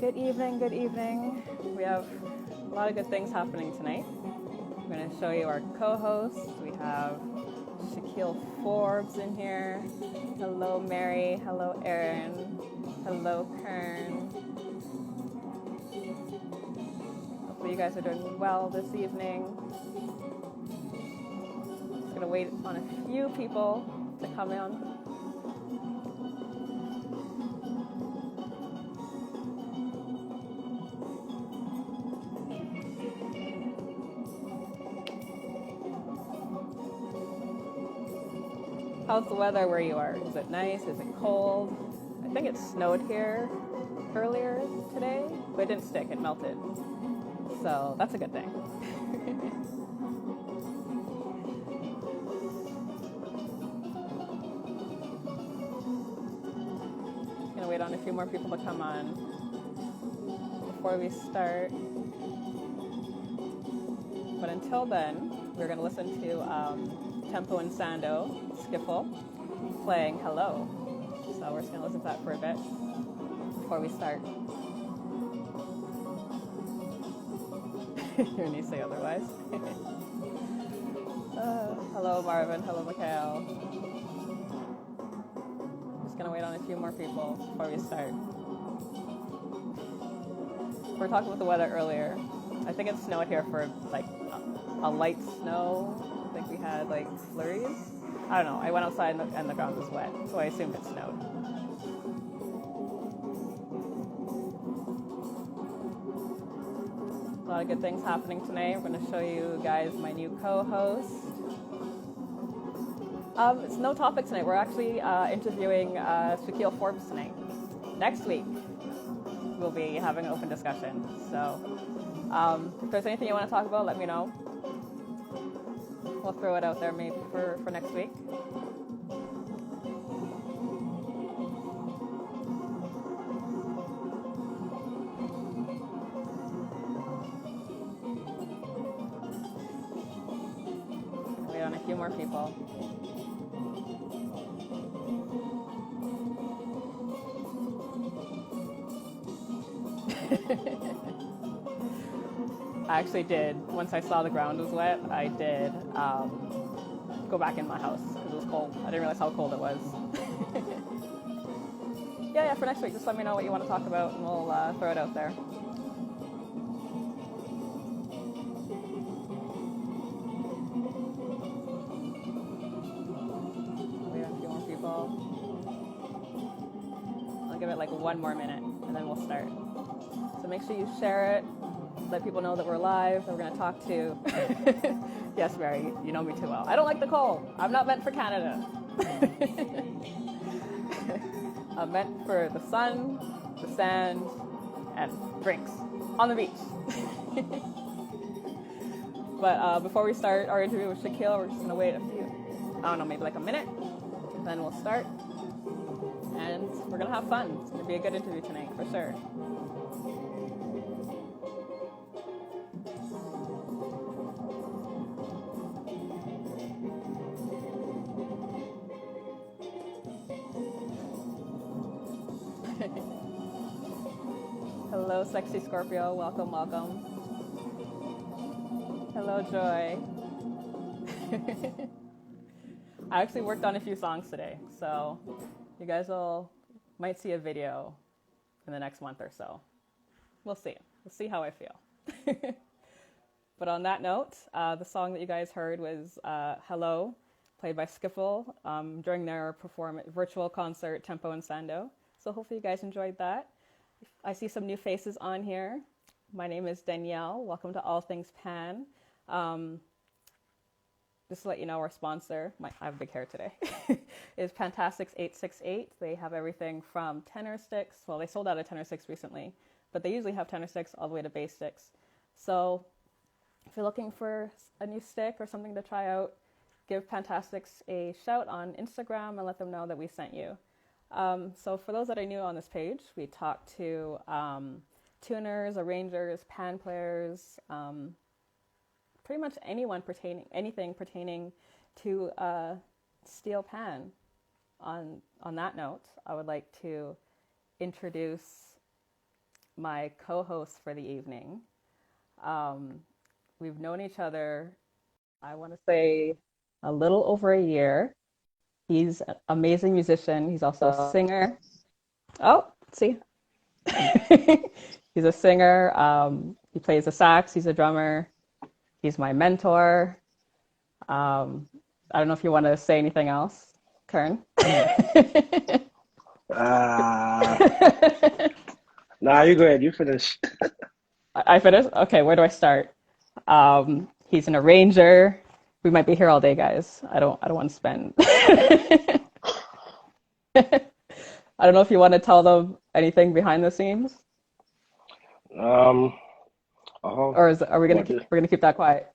Good evening, good evening. We have a lot of good things happening tonight. I'm going to show you our co-hosts. We have Shaquille Forbes in here. Hello, Mary. Hello, Aaron. Hello, Kern. Hopefully you guys are doing well this evening. Just going to wait on a few people to come in. How's the weather where you are? Is it nice? Is it cold? I think it snowed here earlier today, but it didn't stick, it melted. So that's a good thing. Just gonna wait on a few more people to come on before we start. But until then, we're gonna listen to Tempo and Sando, Skiffle, playing Hello. So we're just going to listen to that for a bit before we start. Your niece say otherwise. Hello, Marvin. Hello, Mikhail. Just going to wait on a few more people before we start. We were talking about the weather earlier. I think it snowed here for like a light snow. I think we had like flurries. I don't know. I went outside and the ground was wet, so I assumed it snowed. A lot of good things happening tonight. We're going to show you guys my new co-host. It's no topic tonight. We're actually interviewing Shaquille Forbes tonight. Next week, we'll be having an open discussion. So if there's anything you want to talk about, let me know. We'll throw it out there maybe for next week. Wait on a few more people. I actually did. Once I saw the ground was wet, I did go back in my house because it was cold. I didn't realize how cold it was. Yeah, for next week, just let me know what you want to talk about and we'll throw it out there. Wait on a few more people. I'll give it like one more minute and then we'll start. So make sure you share it. Let people know that we're live, that we're going to talk to. Yes, Mary, you know me too well. I don't like the cold. I'm not meant for Canada. I'm meant for the sun, the sand, and drinks on the beach. But before we start our interview with Shaquille, we're just going to wait a few, I don't know, maybe like a minute. Then we'll start. And we're going to have fun. It's going to be a good interview tonight, for sure. Hello, Sexy Scorpio. Welcome, welcome. Hello, Joy. I actually worked on a few songs today, so you guys might see a video in the next month or so. We'll see. We'll see how I feel. But on that note, the song that you guys heard was Hello, played by Skiffle during their virtual concert, Tempo and Sando. So hopefully you guys enjoyed that. I see some new faces on here. My name is Danielle. Welcome to All Things Pan. Just to let you know, our sponsor, I have big hair today, is Pantastics 868. They have everything from tenor sticks. Well, they sold out of tenor sticks recently, but they usually have tenor sticks all the way to bass sticks. So if you're looking for a new stick or something to try out, give Pantastics a shout on Instagram and let them know that we sent you. So for those that are new on this page, we talk to tuners, arrangers, pan players, pretty much anything pertaining to Steelpan. On that note, I would like to introduce my co-host for the evening. Um, we've known each other, I want to say, a little over a year. He's an amazing musician. He's also a singer. Oh, see, he's a singer. He plays the sax. He's a drummer. He's my mentor. Um, I don't know if you want to say anything else, Kern. Nah, you go ahead. You finish. I finished? Okay, where do I start? He's an arranger. We might be here all day, guys. I don't want to spend. I don't know if you want to tell them anything behind the scenes, Um, oh, or are we gonna what? keep, we're gonna keep that quiet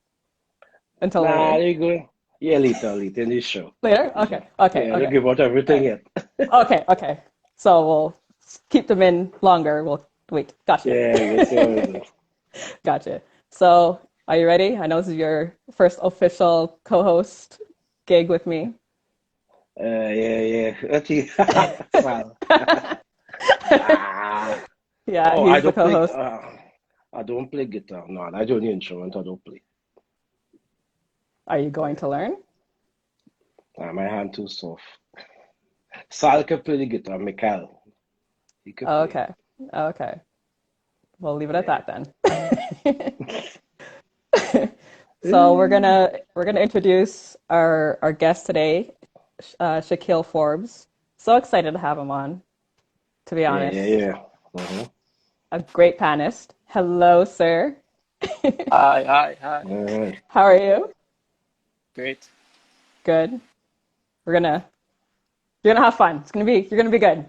until Nah, later? you go. Yeah, later in this show. Later? Okay, okay, Yeah, don't okay. give out All everything right. yet. Okay, okay. So we'll keep them in longer. We'll wait. Gotcha. Yeah, I guess yeah. Gotcha. So are you ready? I know this is your first official co-host gig with me. Yeah. Okay. Well, ah, Yeah, oh, he's the co-host. I don't play guitar. No, I don't instrument. I don't play. Are you going Yeah, to learn? my hand too soft. Sal can play the guitar. Mikhail, he can play. Okay. Okay. We'll leave it at Yeah. that then. So we're gonna introduce our guest today, Shaquille Forbes. So excited to have him on, to be honest. Yeah. Mm-hmm. A great panelist. Hello, sir. Hi. All right. How are you? Great. Good. We're gonna you're gonna have fun. You're gonna be good.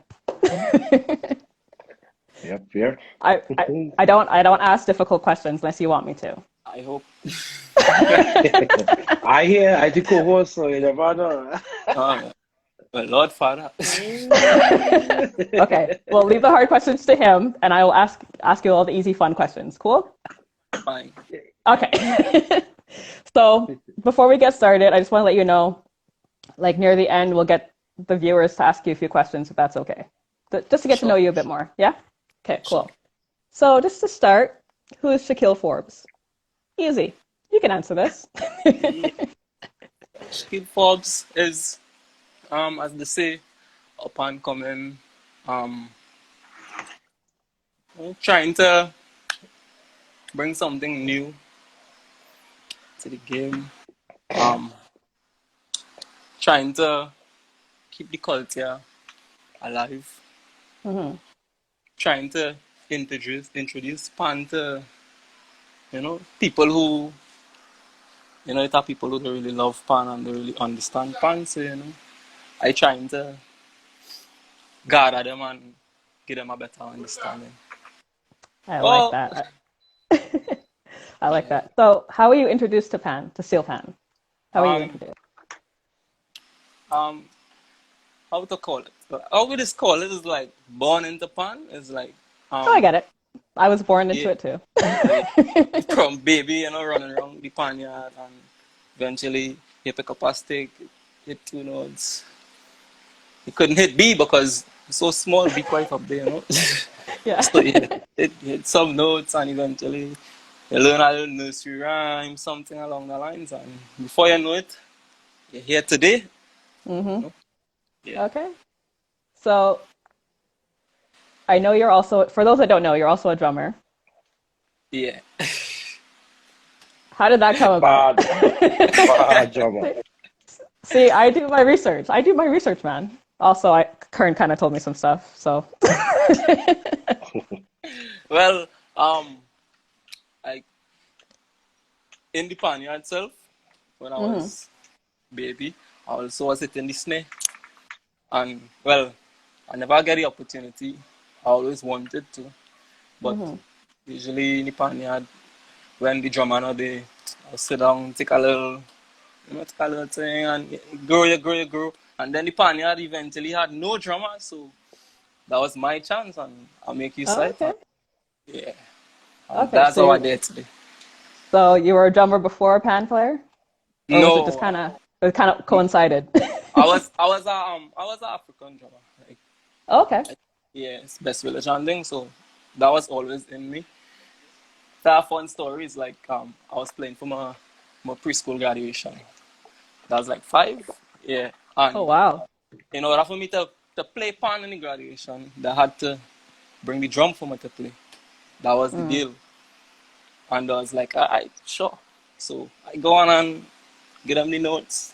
Yep. I don't ask difficult questions unless you want me to. I hope. I the co-host, so you never know. Uh, well, Lord Father. Okay. Well, leave the hard questions to him, and I will ask you all the easy, fun questions. Cool? Fine. Okay. So before we get started, I just want to let you know, like near the end, we'll get the viewers to ask you a few questions, if that's okay. Just to get to know Sure. you a bit more. Yeah? Okay, Sure. cool. So just to start, who is Shaquille Forbes? Easy. You can answer this. Yeah. Shaquille Forbes is, as they say, up and coming, um, trying to bring something new to the game. Um, trying to keep the culture alive. Hmm. Trying to introduce pan to people who it are people who don't really love pan and they really understand pan. So I trying to gather them and give them a better understanding. I like Oh, that. I like yeah. that. So how were you introduced to Steelpan? How were you Um, introduced? um, how to call it? How we just call it is like born into pan. It's like, Oh, I um, get it. I was born into yeah, it too. yeah. From baby, running around the pan yard, and eventually you pick up a stick, hit two notes. You couldn't hit B because it's so small. B quite up there. Yeah. So yeah, it hit some notes, and eventually you learn a little nursery rhyme, something along the lines, and before you know it, you're here today. You Hmm. know? Yeah, Okay. So I know you're also, for those that don't know, you're also a drummer. yeah. How did that come about? Bad, bad drummer. See, I do my research. I do my research, man. Also, Kern kind of told me some stuff, so. Well, like in the Panya itself, when I Hmm. was baby, I also was hitting the snare, and well, I never get the opportunity. I always wanted to, but Hmm. usually in the Panya, when the drummer not there, I'll sit down, take a little. Take a little thing and you grow. And then the Panyard eventually had no drummer, so that was my chance and I'll make use of Oh, it. okay. And yeah, and Okay, that's so how I did today. you were a drummer before a pan player, or was it just No, kind of it kind of coincided? I was an African drummer. Like, Okay. yeah, it's best village and thing, so that was always in me. There are fun stories like I was playing for my preschool graduation. That was like 5, yeah. Oh And wow. in order for me to play pan in the graduation, they had to bring the drum for me to play. That was the deal. And I was like, alright, sure. So I go on and get them the notes,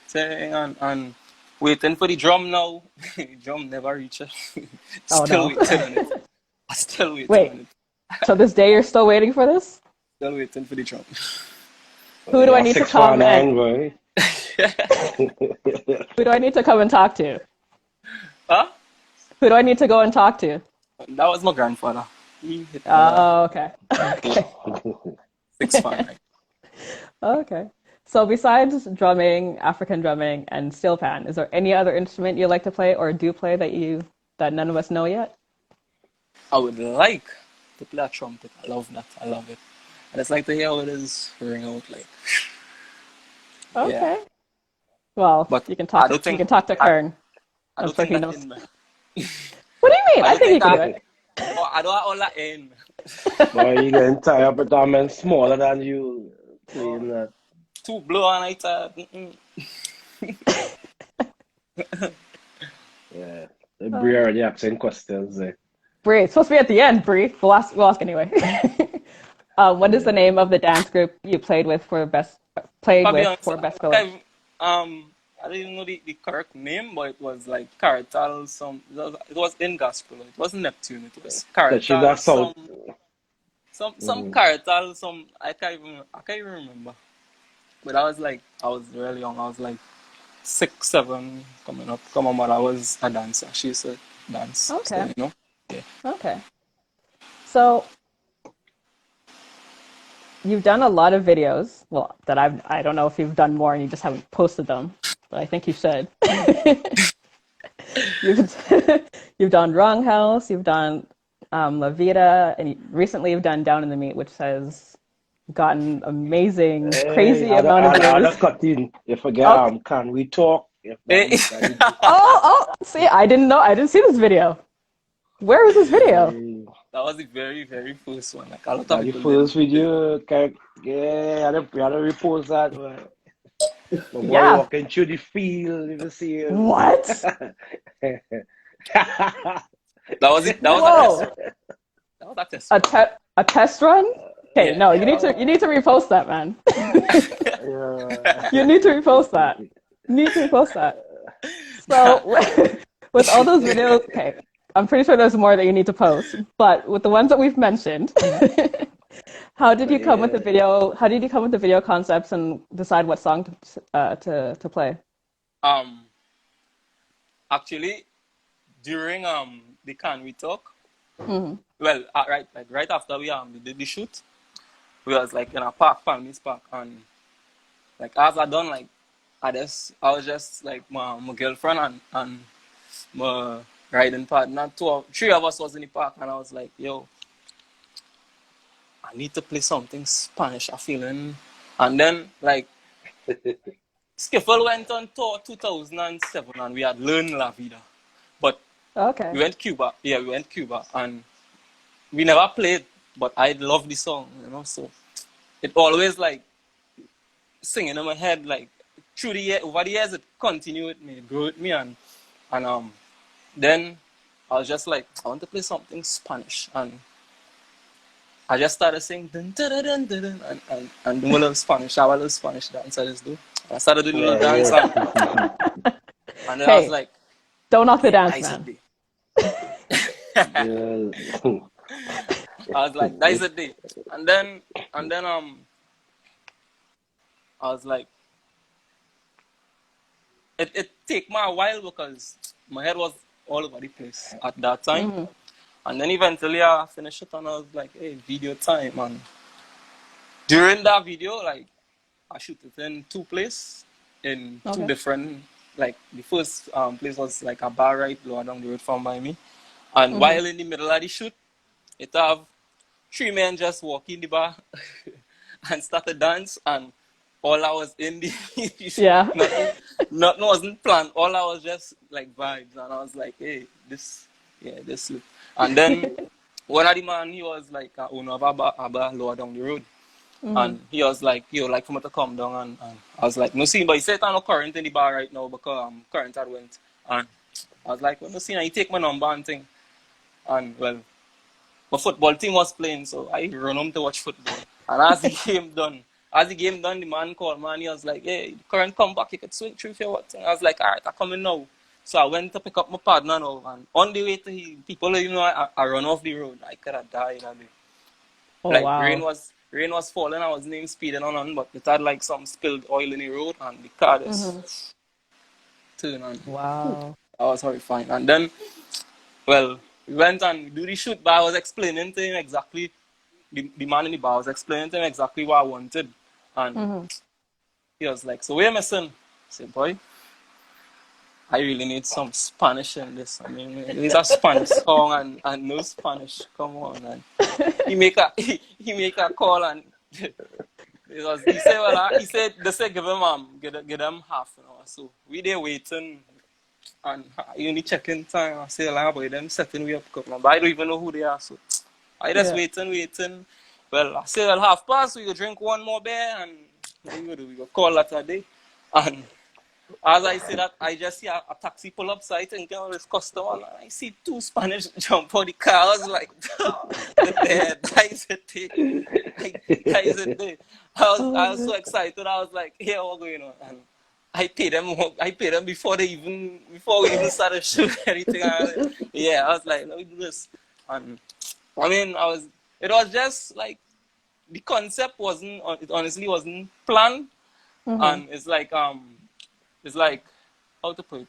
thing, and waiting for the drum now. The drum never reaches. Oh Still no. waiting on it. I still waiting Wait. on it. So this day you're still waiting for this? Still waiting for the drum. Who do I Yeah, need to six one come and nine, boy. who do I need to come and talk to? Huh? Who do I need to go and talk to? That was my grandfather. He hit me Oh, okay. yeah, Okay. 6 fan. Like, Okay. So besides drumming, African drumming, and Steelpan, is there any other instrument you like to play or do play that none of us know yet? I would like to play a trumpet. I love that. I love it. And it's like to hear how it is ring out like yeah. Okay. Well, But you can I talk. don't You think can talk to I, Kern. I I'm don't sure think he that knows. in me. What do you mean? I I don't think you think can do that it. I don't have all that in. Boy, you getting tired with a man smaller than you playing that. Too blow and I thought, Yeah. The Brie already asking questions there. Bree, it's supposed to be at the end, Bree. We'll ask anyway. What is the Yeah. name of the dance group you played to be with honest, for Best I Village? can't, I didn't know the correct name, but it was like Caratal, it was in gospel. It wasn't Neptune, it was So she's Caratal, a south. some Caratal, I can't even remember. But I was really young. I was like 6, 7 coming up. Come on, but I was a dancer. She used to dance. So, Okay. Yeah. Okay. So you've done a lot of videos. Well, I don't know if you've done more and you just haven't posted them, but I think you should. You've you've done Wrong House, you've done La Vida, and recently you've done Down in the Meat, which has gotten amazing, Hey, crazy amount of I views. had cut in. You forget, Oh, can we talk? If that Eh, is that video. see, I didn't know. I didn't see this video. Where is this video? Hey, that was the very, very first one. Like a lot of that the people didn't. first video. Yeah, I had to repost that one. My boy Yeah. walking through the field, you see him. What? That was it. That was a test Whoa. run. That was a test A run. te a test run? Okay, Yeah, no, yeah. you need to repost that, man. You Yeah. need to repost that. You need to repost that. So with all those videos, okay, I'm pretty sure there's more that you need to post, but with the ones that we've mentioned, how did you come with the Yeah. video? How did you come with the video concepts and decide what song to play? Um, Actually, during the Can We Talk, well, right after we did the shoot, we was like in a park, family's park, and like as I done like I was just like my girlfriend and my riding partner, 3 of us was in the park, and I was like, yo, I need to play something Spanish. I feeling, and then like Skiffle went on tour 2007, and we had learned La Vida, but we Okay. went Cuba. Yeah, we went Cuba, and we never played, but I love the song. So it always like singing in my head, like through the year, over the years, it continued with me, it grew with me, and then I was just like, I want to play something Spanish, and I just started singing dun, dun, dun, dun, dun, dun, and doing a little Spanish. I have a little Spanish dance I just do. And I started doing a little Yeah, dance, yeah. and then I was Hey, like, don't knock the yeah, dance, that's a man. day. Yeah. I was like, that's a day. And then I was like, it take me a while because my head was all over the place at that time. And then eventually I finished it and I was like, hey, video time. And during that video, like, I shoot it in 2 places, in 2 Okay. different, like, the first place was like a bar right lower down the road from by me. And while in the middle of the shoot, it have 3 men just walk in the bar and start to dance, and all I was in the Yeah. nothing wasn't planned. All I was just like vibes, and I was like, hey, this look. And then one of the man, he was like a owner of a bar lower down the road. And he was like, yo, like for me to come down and I was like, no see, but he said I'm not current in the bar right now because current had went. And I was like, well, no see, now he take my number and thing. And well, my football team was playing, so I run home to watch football. And as the game done, the man called me and he was like, hey, current come back, you could swing through if you want. And I was like, all right, I'm coming now. So I went to pick up my partner now, and on the way to people, I run off the road. I could have died that day. Oh, Like wow. rain was falling, I was speeding on, but it had like some spilled oil in the road, and the car just turned on. Wow. I was horrified. And then, well, we went and do the shoot, but I was explaining to him exactly, the man in the bar was explaining to him exactly what I wanted. And he was like, so we're missing. I said, boy, I really need some Spanish in this. I mean, it's a Spanish song and no Spanish. Come on, and he make a call and he said, well, he said they said give them half an hour. So we there waiting and you only check-in time. I say, like, boy, them setting we up, but I don't even know who they are. So I just waiting. Well, I say, well, 1:30, we go drink one more beer and we go call that a day. And as I say that, I just see a taxi pull up, so I think, oh, this customer, and I see two Spanish jump out the car. I was like, that is it. I was so excited. I was like, yeah, what's going on? And I paid them before we even started shooting anything. I was like, let me do this. And I mean, it was just like, the concept it honestly wasn't planned. And it's like, how to put it,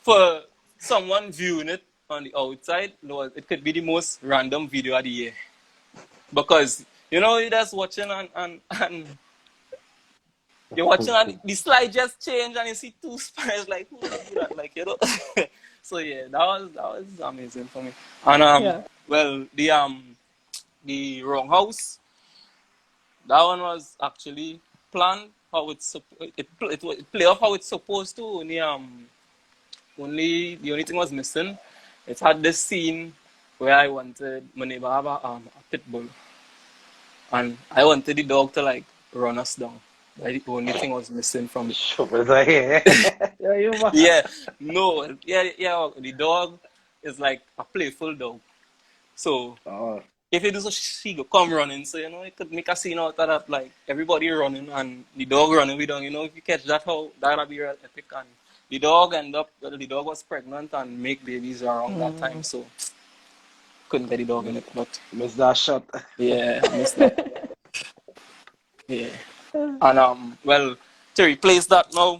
for someone viewing it on the outside, it could be the most random video of the year. Because, you're just watching and you're watching and the slide just changed and you see two Spanish, like, who would do that? Like, So yeah, that was amazing for me. And well, the wrong house, that one was actually planned how it play off how it's supposed to. Only the only thing was missing. It had this scene where I wanted my neighbor have a pit bull, and I wanted the dog to like run us down. The only thing was missing from it. The dog is like a playful dog. So if you do so, she go come running. So it could make a scene out of that, like everybody running and the dog running with them. If you catch that, that'll be real epic. And the dog was pregnant and make babies around that time, so couldn't get the dog in it. But missed that shot. Yeah, I missed that. Yeah. And well, to replace that now,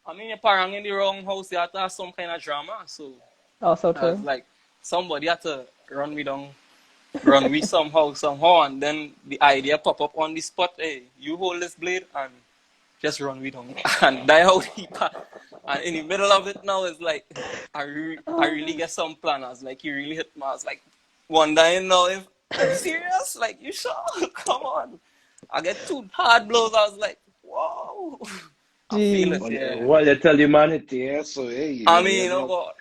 I mean, you're parang in the wrong house, you have to have some kind of drama. So Also true. like somebody had to run me somehow, and then the idea pop up on the spot. Hey, you hold this blade and just run me down and die out deeper. And in the middle of it now is like I really get some planners. Like you really hit me. I was like wondering now if are you serious? Like you sure? Come on. I get two hard blows. I was like, whoa. I feel it, yeah. Well, you tell humanity, yeah. So hey. I mean, God.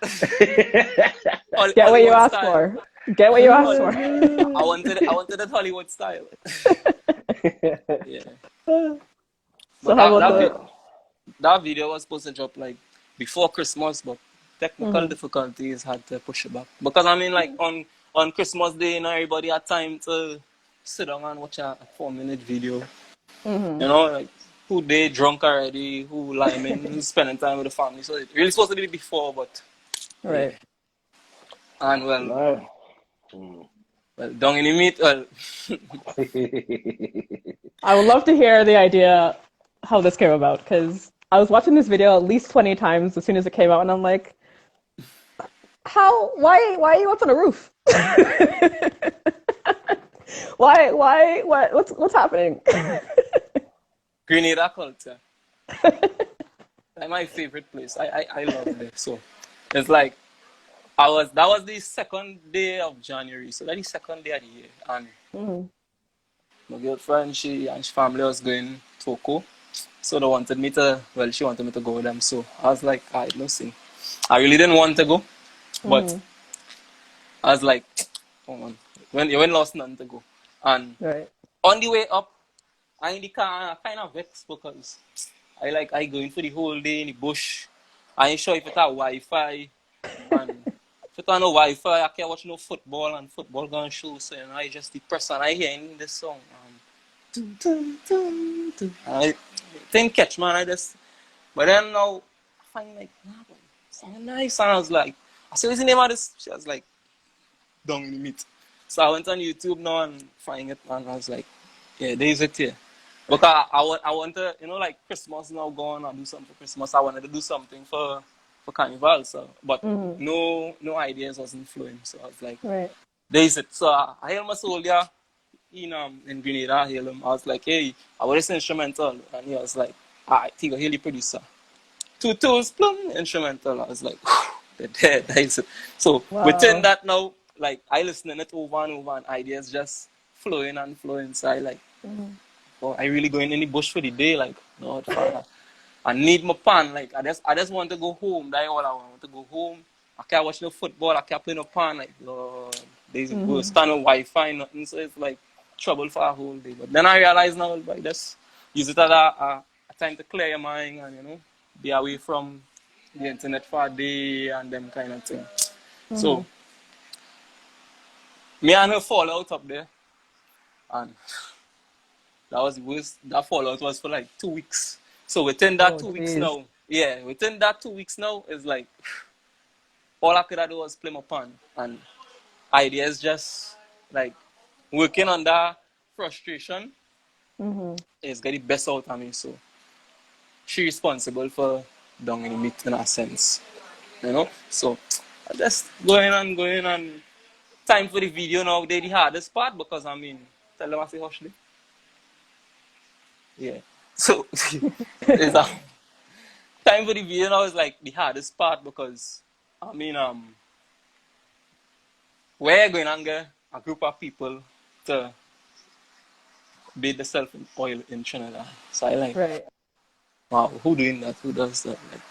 Get what you asked for. Get what you asked for. I wanted that Hollywood style. Yeah. So how about that video was supposed to drop like before Christmas, but technical difficulties had to push it back. Because I mean, like on Christmas Day, everybody had time to sit down and watch a 4-minute video. Like who they drunk already, who liming, who's spending time with the family. So it's really supposed to be before, but right. Yeah. And well, down in the meat. Well, I would love to hear the idea how this came about, because I was watching this video at least 20 times as soon as it came out, and I'm like, why are you up on a roof? What's happening? Grenada culture. Like my favorite place. I love it. So it's like that was the second day of January. So that's the second day of the year. And my girlfriend, she and her family was going to Toko. So she wanted me to go with them. So I was like, I really didn't want to go. But I was like, come on. When you went lost nothing to go. And Right. on the way up, I in the car, I kind of vexed because I going for the whole day in the bush. I ain't sure if it had Wi-Fi. And if it had no Wi-Fi, I can't watch no football and football gonna show. So, I just depressed and I hearing this song. Dun, dun, dun, dun. I didn't catch, man. But then now, I find like, nah, boy, song nice. And I was like, I said, what's the name of this? She was like, Down in the Meat. So I went on YouTube now and find it, and I was like, yeah, there's it here. Because I want to, like Christmas now gone, I do something for Christmas. I wanted to do something for Carnival, so, but no ideas wasn't flowing. So I was like, Right. there's it. So I hailed my soldier in Grenada. I hailed him. I was like, hey, I want this instrumental. And he was like, alright, he go hail the producer. 2 tools, plum, instrumental. I was like, they're dead. That's it. So within that now, like I listening it over and over and ideas just flowing and flowing. So I like, oh, I really going in the bush for the day, like, Lord Father. I need my pan, like I just want to go home. That's all I want to go home. I can't watch no football, I can't play no pan, like Lord, there's go stand on Wi-Fi, nothing, so it's like trouble for a whole day. But then I realize now, like, just use it as a time to clear your mind and be away from the internet for a day and them kind of thing. So me and her fall out up there, and that was the worst. That fallout was for like 2 weeks. So within that 2 weeks now, within that 2 weeks now, is like all I could do was play my pan, and ideas just like working on that frustration is get the best out of me. So she responsible for Down in the Meat in a sense, So I just going and time for the video now. They the hardest part because tell them I say hush. Yeah. So it's time for the video now is like the hardest part because we're going to get a group of people to bathe themselves in oil in Trinidad. So I like, wow, who doing that? Who does that? Like,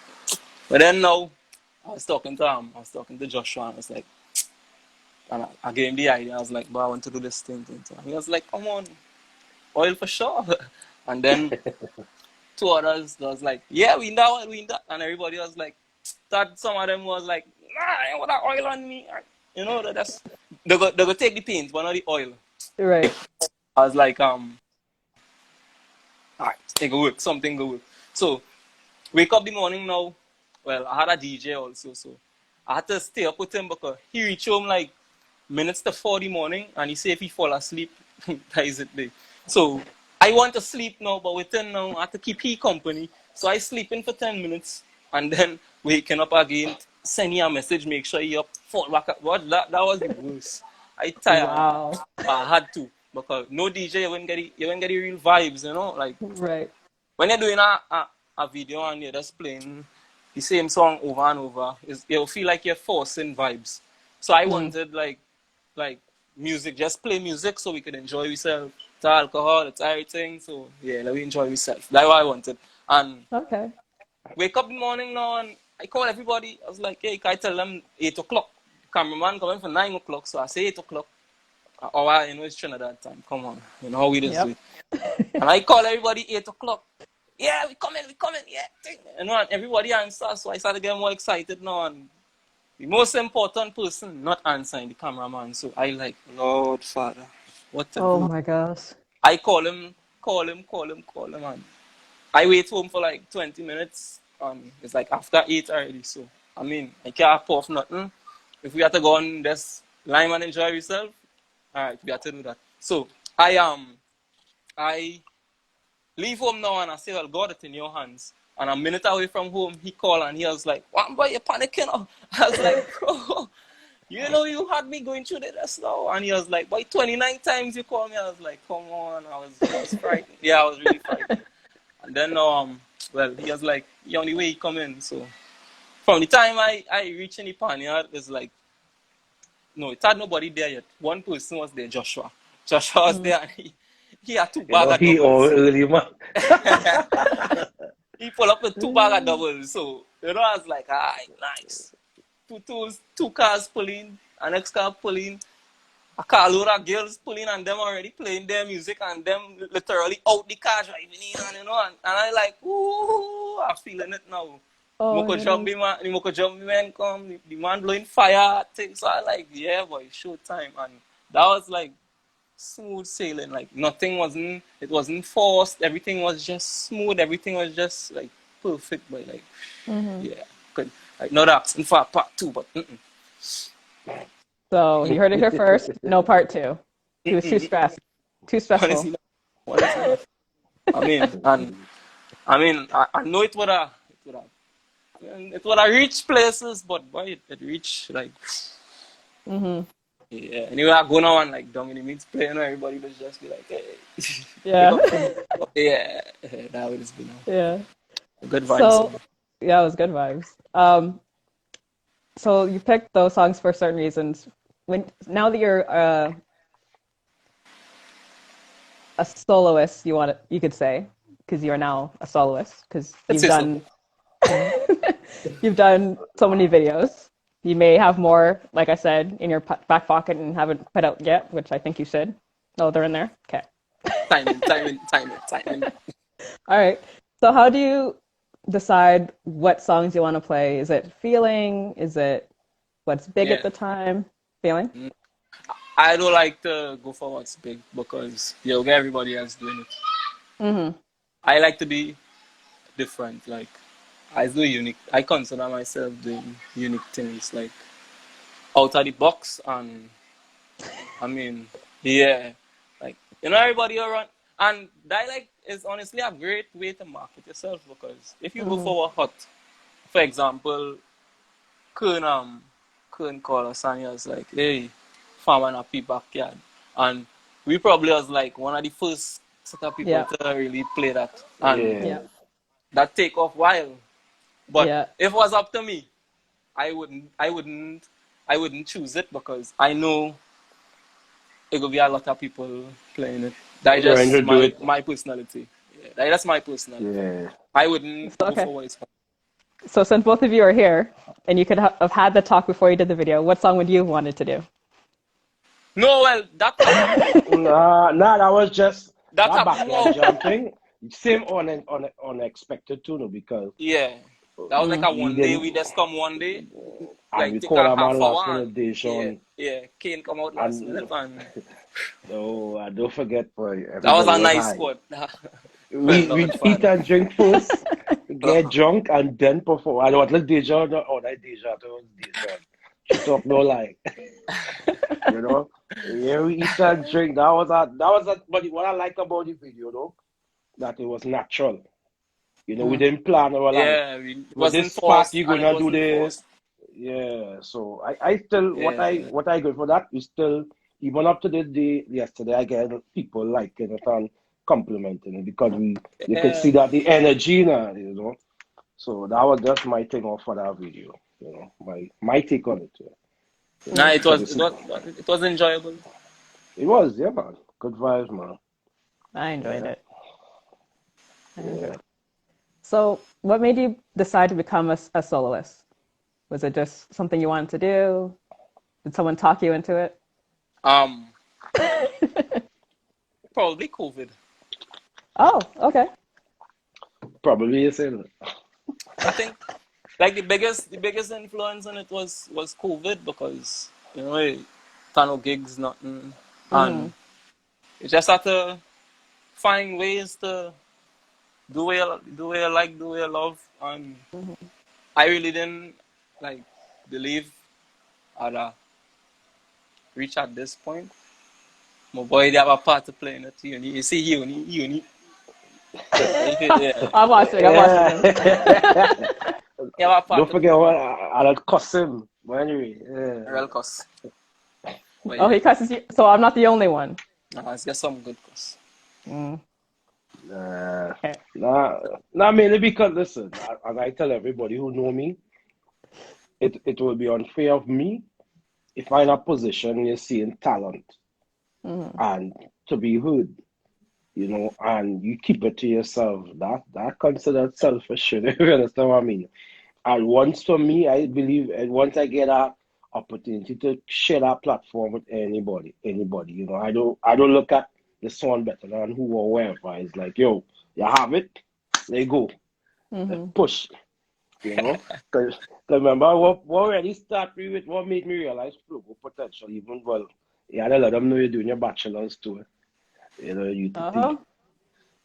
but then now I was talking to Joshua, and I was like, and I gave him the idea. I was like, but I want to do this thing. And he was like, come on, oil for sure. And then 2 others was like, yeah, we in that. And everybody was like, some of them was like, nah, I ain't want that oil on me. They go take the paint, but not the oil. Right. I was like, alright, it go work, something go work. So, wake up the morning now. Well, I had a DJ also, so I had to stay up with him because he reached home like minutes to 4 the morning, and he said if he fall asleep, that is it day. So, I want to sleep now, but within now, I have to keep he company. So I sleep in for 10 minutes, and then waking up again, send you a message, make sure you up, fall back up. What? That was the worst. I tired. Wow. I had to, because no DJ, you wouldn't get the real vibes, like when you're doing a video and you're just playing the same song over and over, you'll feel like you're forcing vibes. So I wanted like music, just play music so we could enjoy ourselves. It's alcohol, it's everything, so yeah, let me enjoy ourselves. That's what I wanted. And wake up in the morning now and I call everybody. I was like, hey, can I tell them 8 o'clock? Cameraman coming for 9 o'clock, so I say 8 o'clock. Or it's Trinidad time. Come on, how we just do it. And I call everybody 8 o'clock. Yeah, we coming, yeah. And everybody answers, so I started getting more excited now. And the most important person not answering, the cameraman. So I like, Lord Father, what to do? Oh my gosh. I call him, and I wait home for like 20 minutes. It's like after 8 already, so I can't puff nothing. If we have to go on this line and enjoy yourself, alright, we have to do that. So I leave home now and I say, well, God, it's in your hands. And a minute away from home, he called and he was like, what, boy, you're panicking? I was like, bro, you had me going through this now. And he was like, boy, 29 times you called me. I was like, come on. I was frightened. Yeah, I was really frightened. And then, well, he was like, the only way he come in. So from the time I reached in the panyard, it's like, no, it had nobody there yet. One person was there, Joshua. Joshua was there and he had 2 bags of doubles. Early, man. He pulled up with 2 bags of doubles. So, I was like, nice. 2 cars pulling, and next car pulling. A carload of girls pulling and them already playing their music and them literally out the car driving in and and I like, ooh, I'm feeling it now. Oh my Moko jump goodness. me man, the Moko jump me man come, the man blowing fire things. So I like, yeah boy, showtime. And that was like smooth sailing, like it wasn't forced, everything was just smooth, everything was just like perfect, but like yeah, good. Like not asking for a part two, but So you heard it here first. No part two. He was too stressed. Too stressful. honestly, honestly not. I mean, and I know it would have reached places, but boy, it reached like Hmm. yeah. Anyway, I go now and like Dominic meets playing, and everybody would just be like, hey, pick Yeah. up, yeah, that would just be now. Yeah. Good vibes. So yeah, it was good vibes. So you picked those songs for certain reasons. When now that you're a soloist, you could say, because you are now a soloist, because Let's say so. you've done so many videos. You may have more, like I said, in your back pocket and haven't put out yet, which I think you should. Oh, they're in there. Okay. Timing. All right. So how do you decide what songs you want to play? Is it feeling? Is it what's big at Yeah. the time? Feeling? I don't like to go for what's big because you get everybody else doing it. Mm-hmm. I like to be different. Like I do unique. I consider myself doing unique things, like out of the box. And I mean, yeah, like everybody around. And dialect is honestly a great way to market yourself because if you go Mm-hmm. for a hot, for example, Kern Kern call us and he was like, hey, farm and happy backyard. And we probably was like one of the first set of people Yeah. to really play that. And Yeah. Yeah. that take off while. But Yeah. if it was up to me, I wouldn't choose it because I know it will be a lot of people playing it. That's Trying just to do it. my personality. Yeah, that's my personality. Yeah. I wouldn't So, go okay. for what it's. So since both of you are here and you could have had the talk before you did the video, what song would you have wanted to do? No, well, that come Nah, that was just that that happened backyard more. jumping. Same unexpected too, no, because Yeah, that was like a we one day. didn't, We just come one day, and like we take call a a man half last hour minute and day, yeah, Sean, yeah. Kane come out last and minute and no, I don't forget, boy, that was everybody a was nice high. squad. We Not eat fun. and drink first, get drunk, and then perform. I don't like Deja, no, oh, that Deja, that was Deja. She talk no lie, you know. Yeah, we eat and drink. But what I like about the video, though, that it was natural. We Mm. didn't plan our life. Yeah, it With wasn't this part, forced you're and it gonna do wasn't this. forced. Yeah. So I still Yeah, what I go for that is still even up to this day. Yesterday, I get people liking it and complimenting it because you could see yeah. that the energy now. So that was just my thing off for that video. My take on it. Nah, Because it's it was enjoyable. it was, yeah, man. Good vibes, man. I enjoyed Yeah, it. I enjoyed yeah. it. So what made you decide to become a soloist? Was it just something you wanted to do? Did someone talk you into it? Um, Probably COVID. Oh, okay. Probably is it. I think like the biggest influence on it was COVID because it no gigs, nothing, Mm-hmm. and you just have to find ways to do what you like, do what you love, and Mm-hmm. I really didn't like believe I'd reach at this point. My boy, they have a part to play in it. You see, uni. Yeah, I'm watching. I'm watching him. Yeah. they have a part Don't to play. forget what I'll cuss him. But anyway, yeah. Real cuss. But Oh, yeah, he cusses you. So I'm not the only one. it's just some good cuss. Mm, Nah, okay. nah, mainly because listen, as I tell everybody who know me, it will be unfair of me if I'm in a position you're seeing talent Mm-hmm. and to be heard, and you keep it to yourself. That considered selfish, if you understand what I mean. And once for me, I believe, and once I get a opportunity to share that platform with anybody. You know, I don't look at the someone better than who or wherever. It's like, yo, you have it, let go, let's push. You know, because remember what already started with what made me realize Flogo potential. Even well, you had to let them know you're doing your bachelor's too. You know, UTT.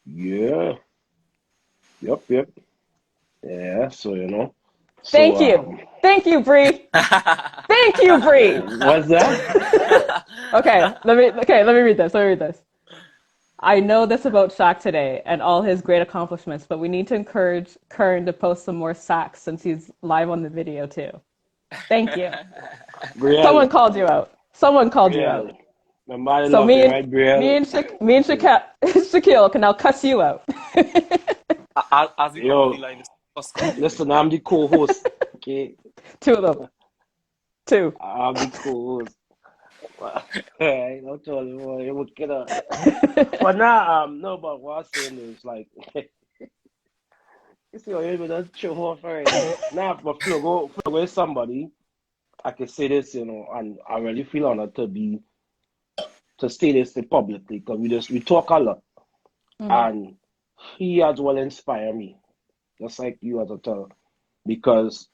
Yeah. Yep. Yeah. So you know. Thank So you. Thank you, Bree. Thank you, Bree. what's that? Okay, let me read this. I know this about Shaq today and all his great accomplishments, but we need to encourage Kern to post some more sacks since he's live on the video too. Thank you. Brielle, Someone called you out. Someone called you out. Brielle. My body So love you, right, Brielle? me and Shaquille can now cuss you out. As you Yo, probably like this first compliment. listen, I'm the co-host. Okay, Two of them. Two. I'm the co-host. Hey, don't tell me, boy, you would get up. But now, no, but what I'm saying is like, you see, how you don't show off already. Now, but Flogo is somebody. I can say this, you know, and I really feel honored to say this publicly because we talk a lot, and he as well inspire me, just like you as a tell, because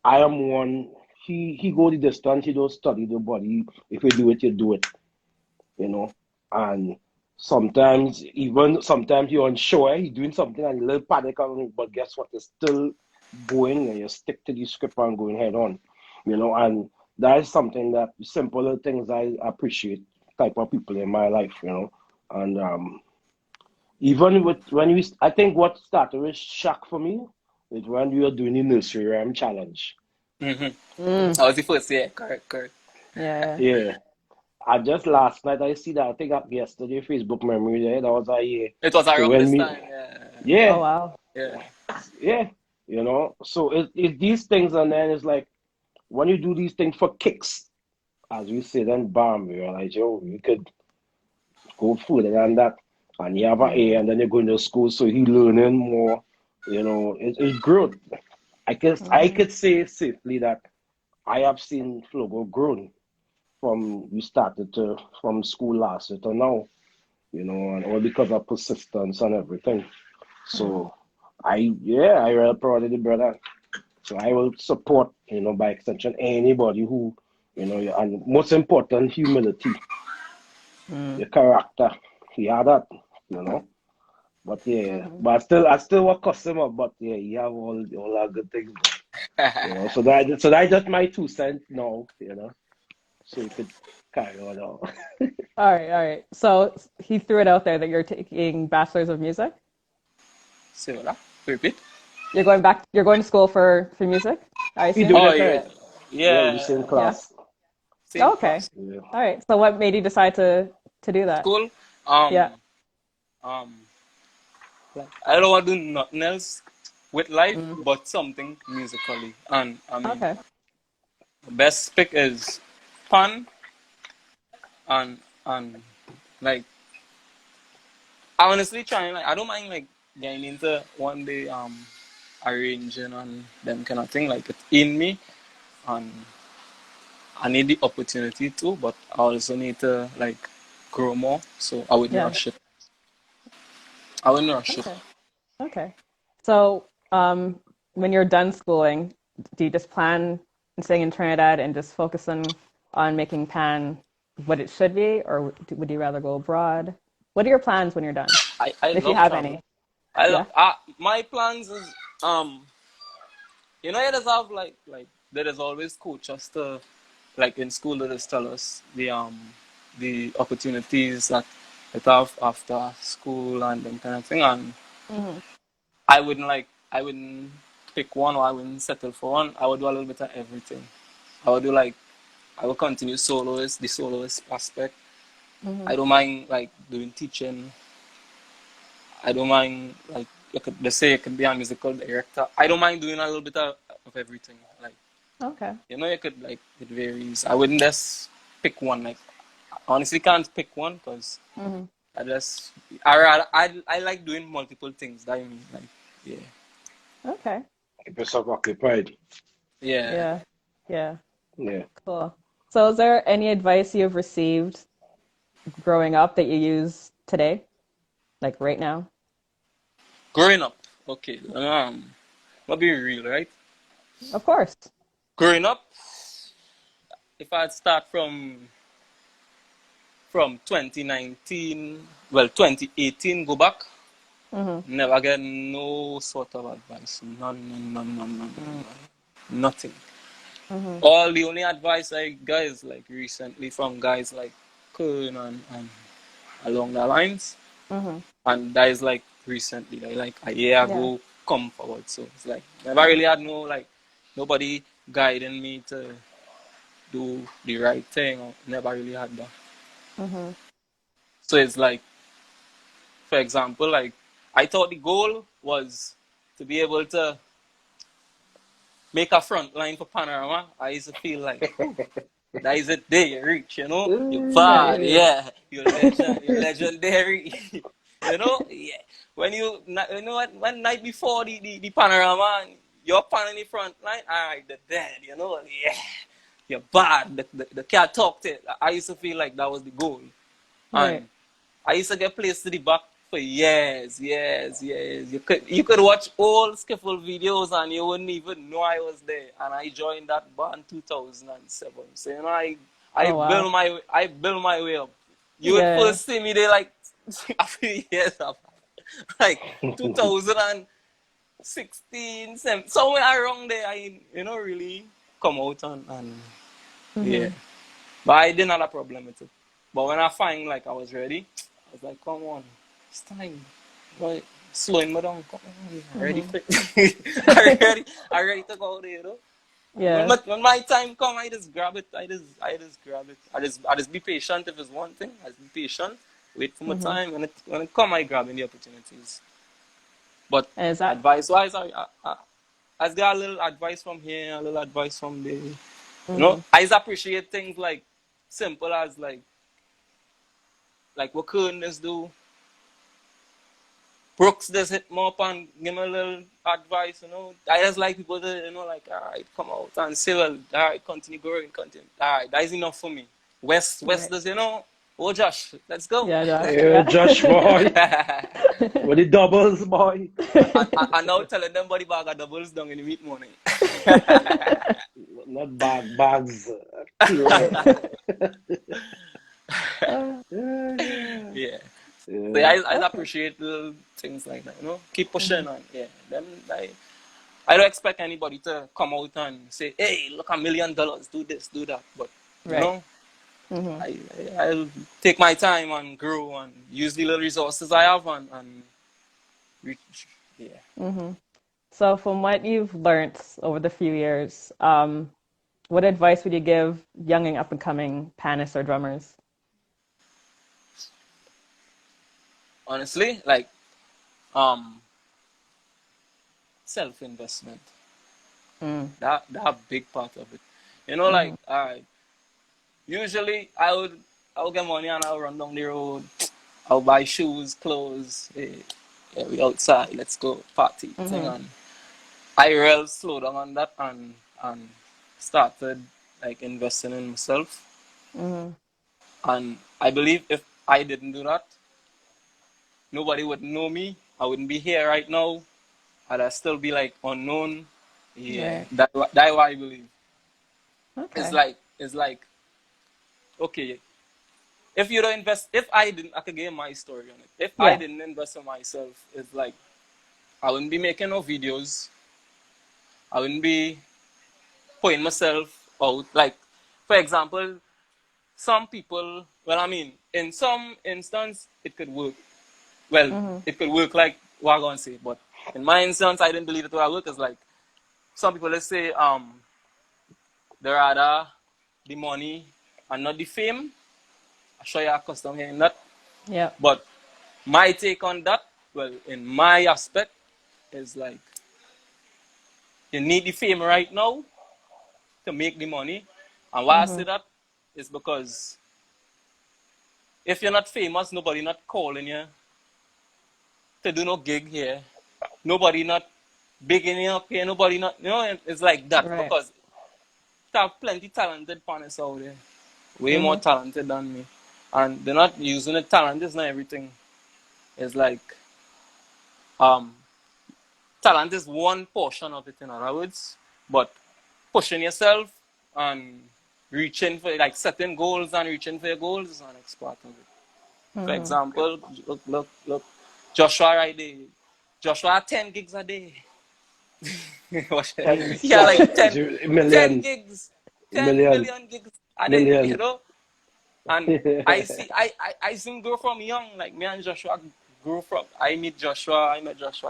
I am one. He go the distance. He don't study the body. If you do it, you do it. You know, and sometimes you're unsure. He's doing something and a little panic, but guess what? It's still going, and you stick to the script and going head on. You know, and that is something that simple little things I appreciate type of people in my life. You know, and even with I think what started with shock for me is when we were doing the nursery rhyme challenge. I was the first, yeah, correct. Yeah. Yeah. I just last night I see that I think up yesterday Facebook memory there. That was It was so around when this me time, yeah. Oh yeah, wow. Yeah. yeah. You know. So it these things and then it's like when you do these things for kicks, as we say, then bam, you're like, yo, you could go further than that. And you have an A and then you're going to school so he learning more. You know, it's growth. I guess I could say safely that I have seen Flogo grown from we started to from school last year to now, you know, and all because of persistence and everything. So I really proud of the brother. So I will support, you know, by extension anybody who, you know, and most important humility, your character. He had that, you know. But yeah, but I still will cuss him up, but yeah, he have all our good things, you know. So that's just my 2 cents now, you know. So you could carry on. All right. So he threw it out there that you're taking bachelor's of music. Say what? Repeat. You're going to school for music, I He assume? doing Oh it yeah, correct. Yeah, in the yeah. same Yeah. class. Same Oh, okay. class. Yeah. All right. So what made you decide to do that? School. Yeah. Um. Like I don't want to do nothing else with life, but something musically. And I mean, Okay. the best pick is fun and like I honestly trying like I don't mind like getting into one day arranging and them kind of thing. Like it's in me and I need the opportunity to, but I also need to like grow more. So I wouldn't Yeah. rush it. I wouldn't rush it. Okay. Okay. So when you're done schooling, do you just plan on staying in Trinidad and just focusing on making Pan what it should be, or would you rather go abroad? What are your plans when you're done, I if you love have traveling. any? I love Yeah. my plans is you know, it is have like there is always coaches to like in school that is tell us the opportunities that it have after school and them kind of thing and Hmm. I wouldn't pick one or I wouldn't settle for one. I would do a little bit of everything. I would do like I would continue the soloist aspect. Hmm. I don't mind like doing teaching. I don't mind like let's say you could be a musical director. I don't mind doing a little bit of everything. Like Okay. you know, you could like it varies. I wouldn't just pick one. Like honestly, can't pick one because Hmm. I like doing multiple things. That I mean, like yeah, Okay. Keep yourself occupied. yeah. Yeah. Yeah. Yeah. Cool. So, is there any advice you've received growing up that you use today, like right now? Growing up, okay. I'll be real, right? Of course. Growing up, if I start from 2019, well, 2018, go back, Mm-hmm. never get no sort of advice. None. Nothing. Mm-hmm. All the only advice I got is like recently from guys like Kern and along the lines. Mm-hmm. And that is like recently, like a year Yeah. ago, come forward. So it's like never really had no like nobody guiding me to do the right thing. Or never really had that. Mm-hmm. So it's like, for example, like I thought the goal was to be able to make a front line for Panorama. I used to feel like that is it there you reach, you know? You're Yeah. bad, yeah. You're legend, you're legendary. You know? Yeah. When you know what, one night before the Panorama, you're panning the front line, alright, they're dead, you know? Yeah. You're bad. The cat talked it. I used to feel like that was the goal. Right. And I used to get placed to the back for years. You could watch old skiffle videos and you wouldn't even know I was there. And I joined that band 2007. So you know Oh, wow. I built my way up. You would Yeah. first see me there like a few years after. Like 2016, somewhere around there I really come out and Mm-hmm. yeah. But I didn't have a problem with it. But when I find like I was ready, I was like, come on, it's time. But slowing me down, come on, I'm ready Mm-hmm. for it. I'm ready to go there, you know. Yeah. When my time come, I just grab it. I just grab it. I just be patient if it's one thing. I just be patient. Wait for my Mm-hmm. time. When it come, I grab any opportunities. But And is that? advice wise, I just got a little advice from here, a little advice from there. Mm-hmm. I just appreciate things like simple as like what Curtis do. Brooks just hit me up and give me a little advice. I just like people to, like, all right, come out and say, well, all right, continue growing, continue. All right, that is enough for me. West Right. does, oh, Josh, let's go. Yeah, Josh. Yeah, Yeah. Josh boy. and, With the doubles, boy. and now telling them body bag of doubles down in the meat money. Not bags. Clear. Yeah, yeah. Yeah. So Yeah. yeah, I Okay. appreciate little things like that. Keep pushing on. Yeah. Then I don't expect anybody to come out and say, hey, look, $1 million, do this, do that. But, you Right. know, Mm-hmm. I'll take my time and grow and use the little resources I have and reach. Yeah. Mm-hmm. So, from what you've learned over the few years, what advice would you give young and up and coming panists or drummers? Honestly, like, um, self-investment. Mm. That a big part of it. Mm-hmm. Like, usually I would get money and I'll run down the road. I'll buy shoes, clothes. Yeah, we outside. Let's go party thing. Mm-hmm. And I real slow down on that and started like investing in myself. Mm-hmm. And I believe if I didn't do that, nobody would know me. I wouldn't be here right now. I'd still be like unknown. Yeah, Right. that's what I believe. It's Okay. like it's like okay, if you don't invest, if I didn't, I could give my story on it. If I Yeah. didn't invest in myself, it's like I wouldn't be making no videos. I wouldn't be putting myself out. Like, for example, some people, well, I mean, in some instance, it could work. Well, Mm-hmm. it could work like what I'm going to say. But in my instance, I didn't believe it would work. It's like some people, let's say, they rather the money and not the fame. I'm sure you're accustomed hearing that. Yep. But my take on that, well, in my aspect, is like you need the fame right now to make the money. And why I Mm-hmm. say that is because if you're not famous, nobody not calling you to do no gig here. Nobody not bigging you up here. Nobody not, it's like that. Right. Because have plenty talented panelists out there, way more talented than me, and they're not using it. Talent is not everything. It's like talent is one portion of it, in other words, but pushing yourself and reaching for, like, setting goals and reaching for your goals is the next part of it. For example, look, Joshua right there. Joshua had 10 gigs a day. Yeah, like 10 million, gigs, 10 million, million gigs a day, million. you know? And I see him grow from young. Like, me and Joshua grew from, I met Joshua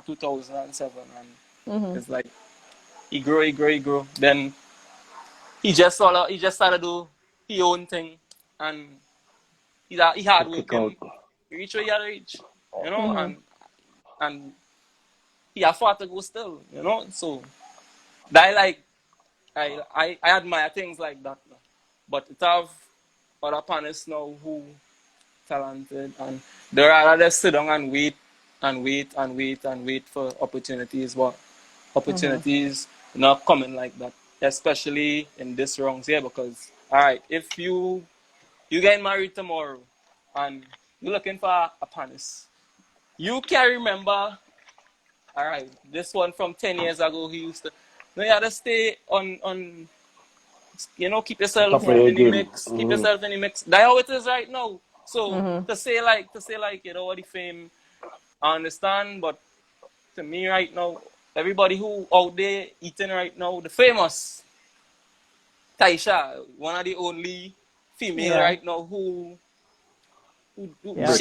2007, and it's like, he grew. Then he just started to do his own thing, and he hard working. He reached where he had to reach, you know, and he has far to go still, you know. So that, like, I admire things like that, but it have other panelists now who talented, and they rather just sit down and wait for opportunities, but opportunities not coming like that, especially in this rounds here. Because, all right, if you get married tomorrow and you're looking for a panelist, you can remember, all right, this one from 10 years ago, he used to, no, you had to stay on, you know, keep yourself in the mix, keep yourself in the mix. That's how it is right now. So to say like, you know, what the fame, I understand, but to me right now, everybody who out there eating right now, the famous Taisha, one of the only female right now who she,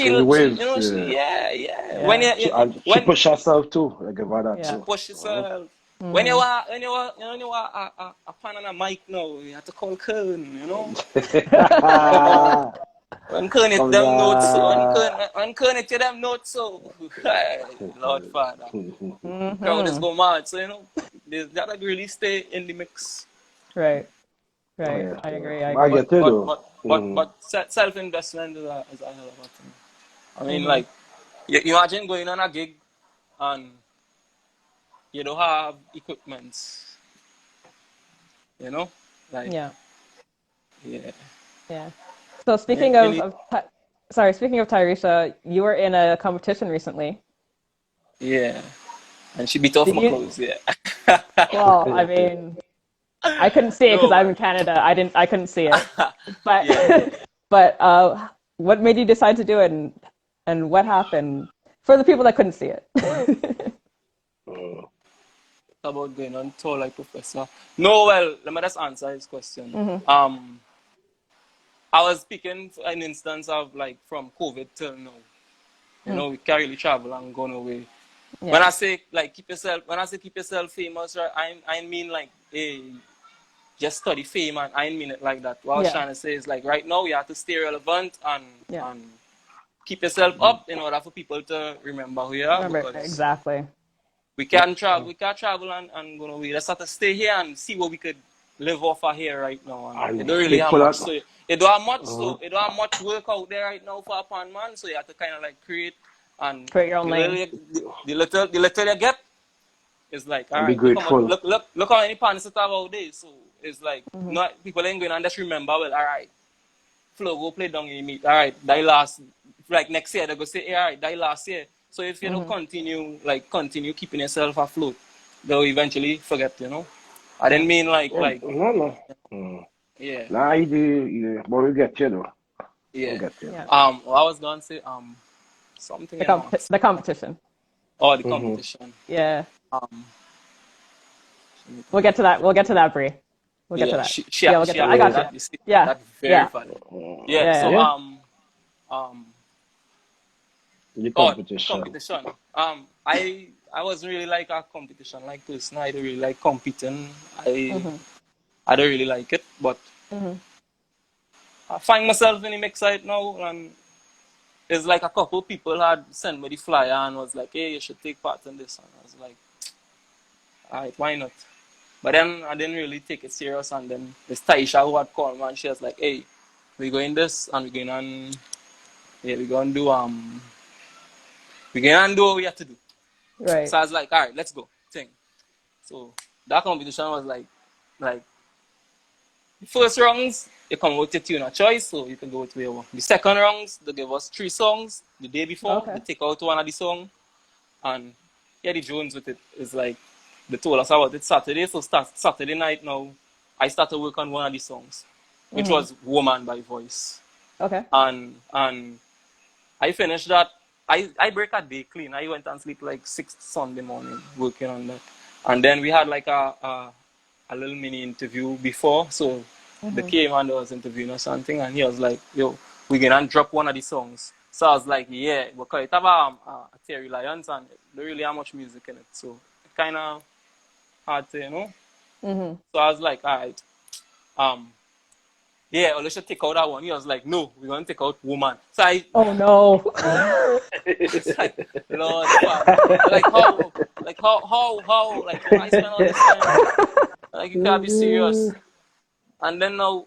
you know, she push herself too. Like about that too. Push herself. When you are a pan on a mic now, you have to call Kern, you know. When Kern hit them notes, when Kern hit them notes, so Lord Father, crowd is go mad. So, you know, they gotta really stay in the mix. Right. Yeah. I agree. I get it though. But self-investment is a hell of a thing. I mean, like, you imagine going on a gig and you don't have equipment, you know? Like, Yeah. Yeah. So speaking of Tyresha, you were in a competition recently. Yeah. And she beat off my clothes, yeah. Well, I mean, I couldn't see it because I'm in Canada. I couldn't see it. But but what made you decide to do it, and what happened for the people that couldn't see it? About going on tour like Professor. No, well, let me just answer his question. I was speaking an instance of, like, from COVID till now. You know, we can't really travel and go away. Yeah. When I say keep yourself famous, right, I mean, like, hey, just study fame, and I mean it like that. What I was trying to say is, like, right now you have to stay relevant and keep yourself up in order for people to remember who you are. Exactly. We can't travel and go away. Let's have to stay here and see what we could live off of here right now. And it don't really have much. So it don't have much work out there right now for a pan man. So you have to kind of, like, create your own lane. The little you get is like, all right, look how many pans it have out there. So it's like, not people ain't going and just remember, well, all right, Flo go play down in meet. All right, that last, like, next year they go say, hey, all right, that last year. So if you don't continue keeping yourself afloat, they'll eventually forget, you know. I didn't mean like no. Yeah. Nah, you do, but we get you though. Yeah. I was gonna say something. The competition. Oh, the competition. Yeah. We'll get to that. We'll get to that, Bree. We'll get to that. We'll get to that. I got you. Yeah. That's very funny. Yeah. So the competition. Competition. I wasn't really like a competition like person. I don't really like competing. I don't really like it, but I find myself in the mix right now, and it's like a couple people had sent me the flyer and was like, hey, you should take part in this, and I was like, alright, why not? But then I didn't really take it serious, and then it's Taisha who had called me, and she was like, hey, we're going this, and we're going to do what we have to do. Right. So I was like, all right, let's go. Thing. So that competition was like The first rounds, you come out with your tune of choice, so you can go with where you want. The second rounds, they give us 3 songs. The day before, Okay. they take out one of the songs. And Eddie Jones with it is like, they told us about it Saturday. So Saturday night now, I started work on one of the songs, which was Woman by Voice. Okay. And I finished that. I break a day clean. I went and sleep like 6 Sunday morning working on that. And then we had like a little mini interview before. So they came and they was interviewing or something. And he was like, yo, we're going to drop one of the songs. So I was like, yeah, because it have a Terry Lyons and there really have much music in it. So it kind of hard to, you know. So I was like, all right. Yeah, let's just take out that one. He was like, no, we're going to take out Woman. So Oh no. it's like, Lord, like how, like I spend all this time, like you can't be serious. And then now,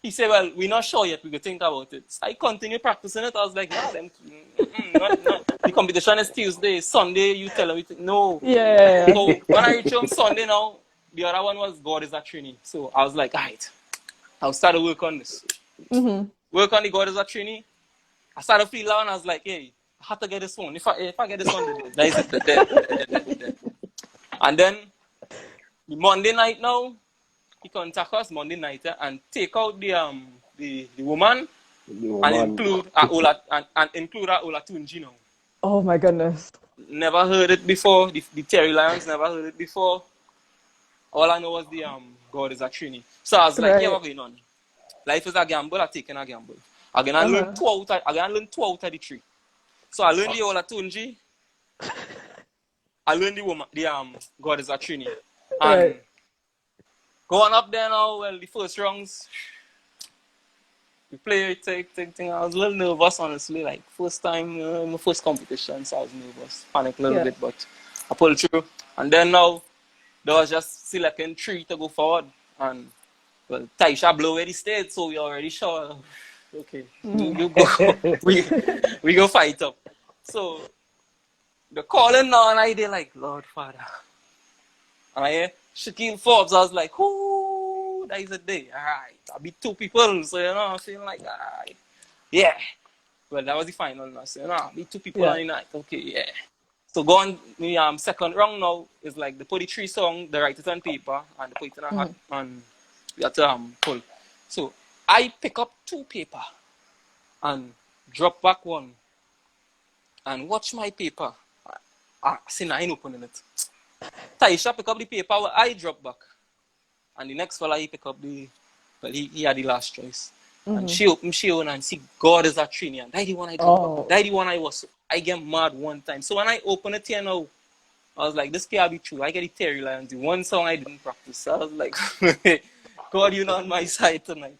he said, well, we're not sure yet, we could think about it. So I continue practicing it. I was like, nah, not. The competition is Tuesday, Sunday, you tell them, no. Yeah. So when I reached home Sunday now, the other one was God is a Trini. So I was like, all right, I'll start to work on this. Work on the God is a Trini. I started feeling loud and I was like, hey, I have to get this one. If I get this one, that is it. And then the Monday night now, he contact us Monday night and take out the woman and include Ola Tunji now. Oh my goodness. Never heard it before. The Terry Lyons never heard it before. All I know was the God is a Trini. So I was like, yeah, what's going on? Life is a gamble, I'm taking a gamble. I'm gonna learn 2 out of the 3. So I learned the Ola Tunji. I learned the woman, the God is a Trini. And going up there now, well, the first rounds, we play, take. I was a little nervous, honestly. Like, first time, my first competition, so I was nervous. Panicked a little bit, but I pulled through. And then now, there was just selecting 3 to go forward. And, well, Taisha blew away the stage, so we already sure. Okay, you go. we go fight up. So, the calling now, and I did like, Lord Father. And I hear Shaquille Forbes, I was like, ooh, that is a day. All right, I'll be 2 people, so, you know, I'm feeling like, all right. Yeah. Well, that was the final now, so, you know, I'll be 2 people on the night. Okay, yeah. So, go on, the second round now is like, they put the 3 songs, they write it on paper, and they put it in a hat, and we have to pull. So, I pick up 2 paper, and drop back 1, and watch my paper. I see 9 opening it. Taisha pick up the paper where I drop back. And the next fella he pick up he had the last choice. And she opened and see God is a Trini. And that the one I drop back. That the one I get mad one time. So when I open it here now, I was like, this can't be true. I get the Terry Lyons, the one song I didn't practice. So I was like, God, you're not on my side tonight.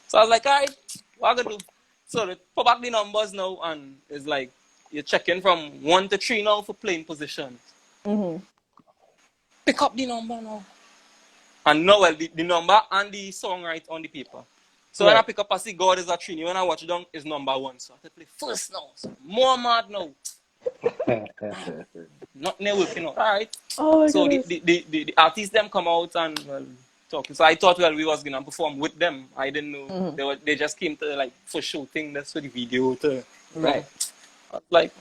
So I was like, all right, what I gonna do? So they put back the numbers now and it's like, you're checking from 1 to 3 now for playing positions. Pick up the number now. And now, well, the number and the song right on the paper. So when I pick up, I see God is a Trini. When I watch it down, it's number 1. So I have to play first now. So more mad now. Not near working out. All right. Oh, so the artists them come out and well, talking. So I thought, well, we was going to perform with them. I didn't know. They just came to, like, for shooting. That's for the video. Right. Like,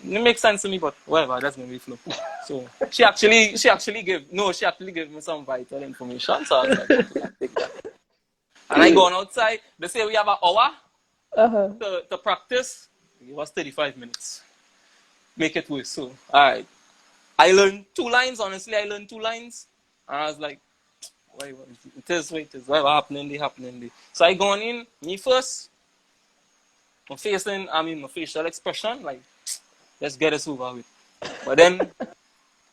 it makes sense to me, but whatever, that's gonna be flow. So she actually gave me some vital information, so I was like, I take that. And I gone outside, they say we have an hour to practice. It was 35 minutes. Make it worse. So alright. I learned 2 lines, honestly, And I was like, it is whatever happening there. So I gone in, me first. My facial expression, like, let's get this over with. But then,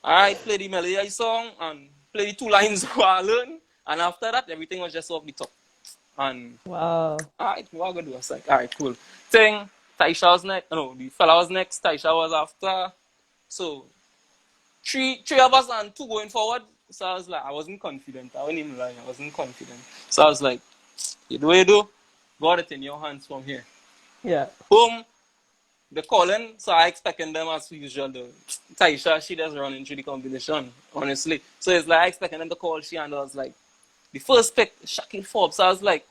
I play the melody song and play the 2 lines I learned, and after that, everything was just off the top. And, alright, what I'm gonna do? I was like, alright, cool. Taisha was next, no, the fella was next, Taisha was after. So, three of us and 2 going forward. So I was like, I wasn't confident. I wasn't even lying, I wasn't confident. So I was like, you do what you do, got it in your hands from here. Yeah. Boom. they're calling, so I expecting them as usual. The Taisha, she just running through the combination, honestly. So it's like I expecting them to call she, and I was like, the first pick, Shaquille Forbes. So I was like,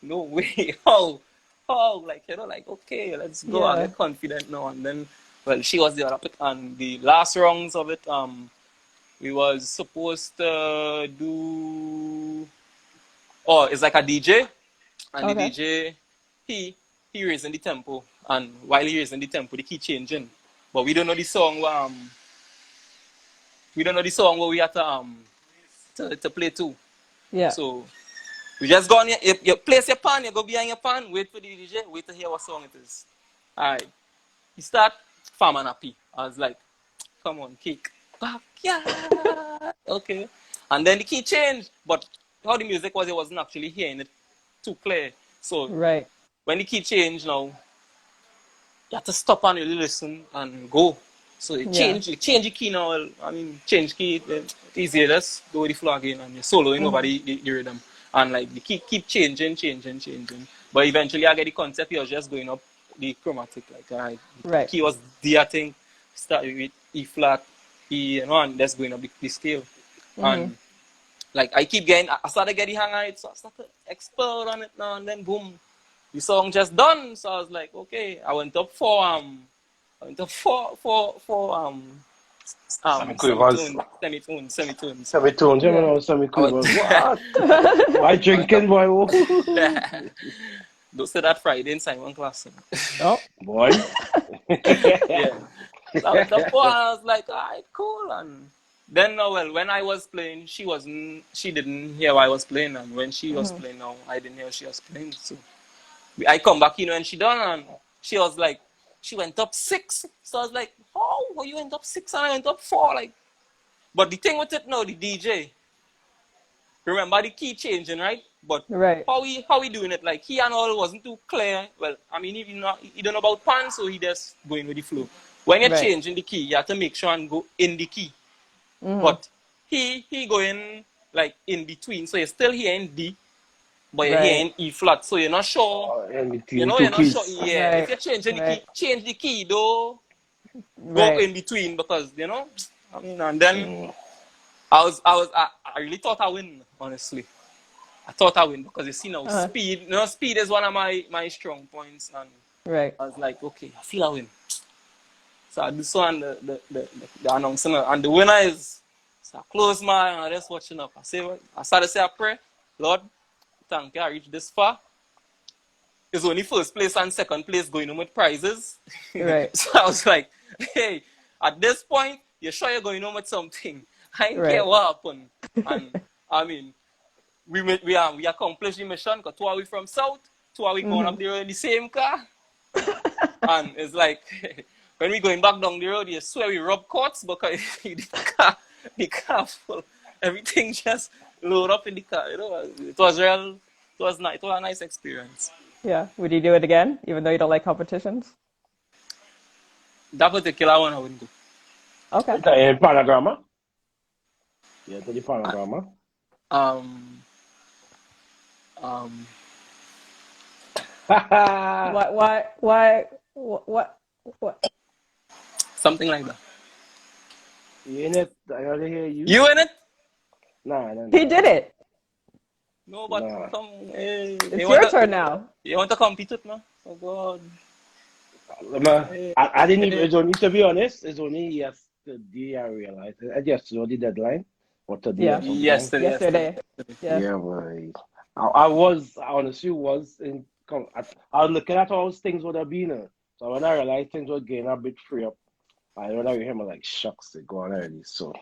no way, how, like, you know, like, okay, let's go. I Yeah. get confident now. And then, well, she was the other pick, and the last rounds of it, we was supposed to do. Oh, it's like a DJ, and the Okay. DJ, he he raising the tempo, and while he raising the tempo, the key changing. But we don't know the song. We don't know the song where we have to play too. Yeah. So we just go on here. You place your pan, you go behind your pan, wait for the DJ, wait to hear what song it is. Alright. You start Farm and Happy. I was like, come on, kick. Backyard. Okay. And then the key changed. But how the music was, it wasn't actually hearing it too clear. So Right. when the key changed now, you have to stop and really listen and go. So you Yeah. change the key now. I mean, change key, easier. Just go with the flag in and you're soloing over the rhythm. And like the key keep changing. But eventually I get the concept. You're just going up the chromatic. Like, alright, the Right. key was D, I think. Start with E flat, E, you know, and that's going up the scale. And like I keep getting, I started getting hang on it, so I started to explode on it now, and then boom, the song just done. So I was like, okay, I went up Semi-quavers. semitones. Semi-tones, you Yeah. know, semi-quavers. What? Why drinking, boy? Don't say that Friday in Simon class. Oh. Boy. Yeah. So I went up four, and I was like, alright, cool. And then, well, when I was playing, she didn't hear what I was playing, and when she was playing, now I didn't hear what she was playing. So I come back in when she done, and she was like, she went up 6. So I was like, how you went up 6 and I went up 4? Like, but the thing with it now, the DJ, remember the key changing, right? But Right. how we doing it? Like, he and all wasn't too clear. Well, I mean, he don't know about pan, so he just going with the flow. When you're Right. changing the key, you have to make sure and go in the key. But he going like in between, so you're still hearing D, but you're Right. hearing E flat, so you're not sure. In You between know, two you're not sure. keys. Yeah, Right. if you're changing the key, Right. change the key though. Go Right. in between, because you know. I mean, and then I really thought I win. Honestly, I thought I win because you see now speed. You know, speed is one of my strong points, and Right. I was like, okay, I feel I win. So I do so, and the announcement, and the winner is. So I close my eye and I just watching up. I started to say a prayer. Lord, thank you, I reached this far. It's only first place and second place going home with prizes. Right. So I was like, hey, at this point, you're sure you're going home with something. I don't care Right. what happened. And I mean, we accomplished the mission because 2 hours from south, 2 hours going up the road in the same car. And it's like, when we going back down the road, you swear we rub courts because the car full. Everything just load up in the car. You know, it was nice. It was a nice experience. Yeah. Would you do it again, even though you don't like competitions? That particular one I wouldn't do. Okay. In Panagramma? Yeah, to the Panagramma. Um, What? something like that. You in it? I only hear you. You in it? Nah, I don't He did it. No, but Nah. come. It's your turn now. You want to compete with me? Oh God. I didn't even, it's only, to be honest, it's only yesterday I realized. I just saw the deadline. Or today Yeah. or something. Yesterday. Yeah. Yeah, boy. I honestly was I was looking at all those things would have been. So when I realized things were getting a bit free up, when I hear him, I'm like, shucks, they go on already. So.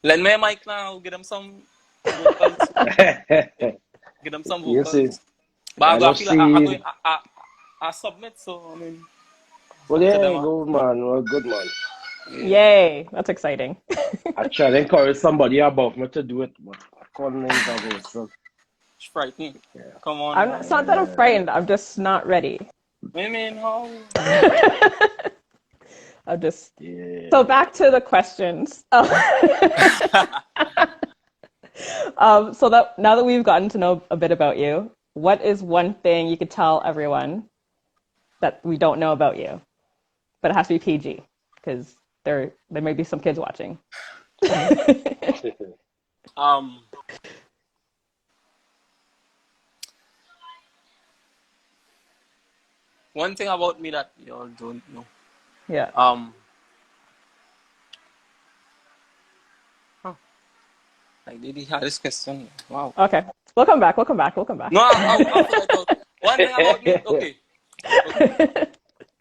Lend me a mic now. Get them some vocals. Get them some You see. vocals. But I feel like see. I submit, so I mean. Well, yeah, good man. Well, good man. Yay. That's exciting. I try to encourage somebody above me to do it, but I couldn't go. So. It's frightening. Yeah. Come on. It's not that I'm frightened. I'm just not ready. I mean, how? I'm just. Yeah. So back to the questions. So that now that we've gotten to know a bit about you, what is one thing you could tell everyone that we don't know about you? but it has to be PG because there may be some kids watching. One thing about me that y'all don't know. Yeah. Like they had this question. Wow. Okay. We'll come back. No, I'll figure it out. One thing about me, okay.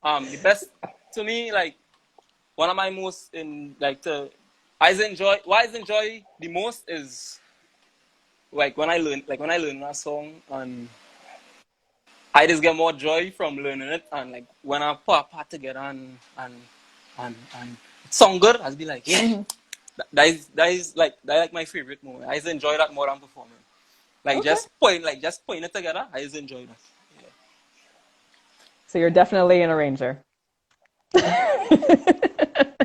The best to me, like one of my most what I enjoy the most is like when I learn a song, and I just get more joy from learning it, and like when I put a part together and it sound good, I'll be like, yeah. That is like my favorite moment. I just enjoy that more than performing. Like Okay. just putting it together, I just enjoy that. Yeah. So you're definitely an arranger.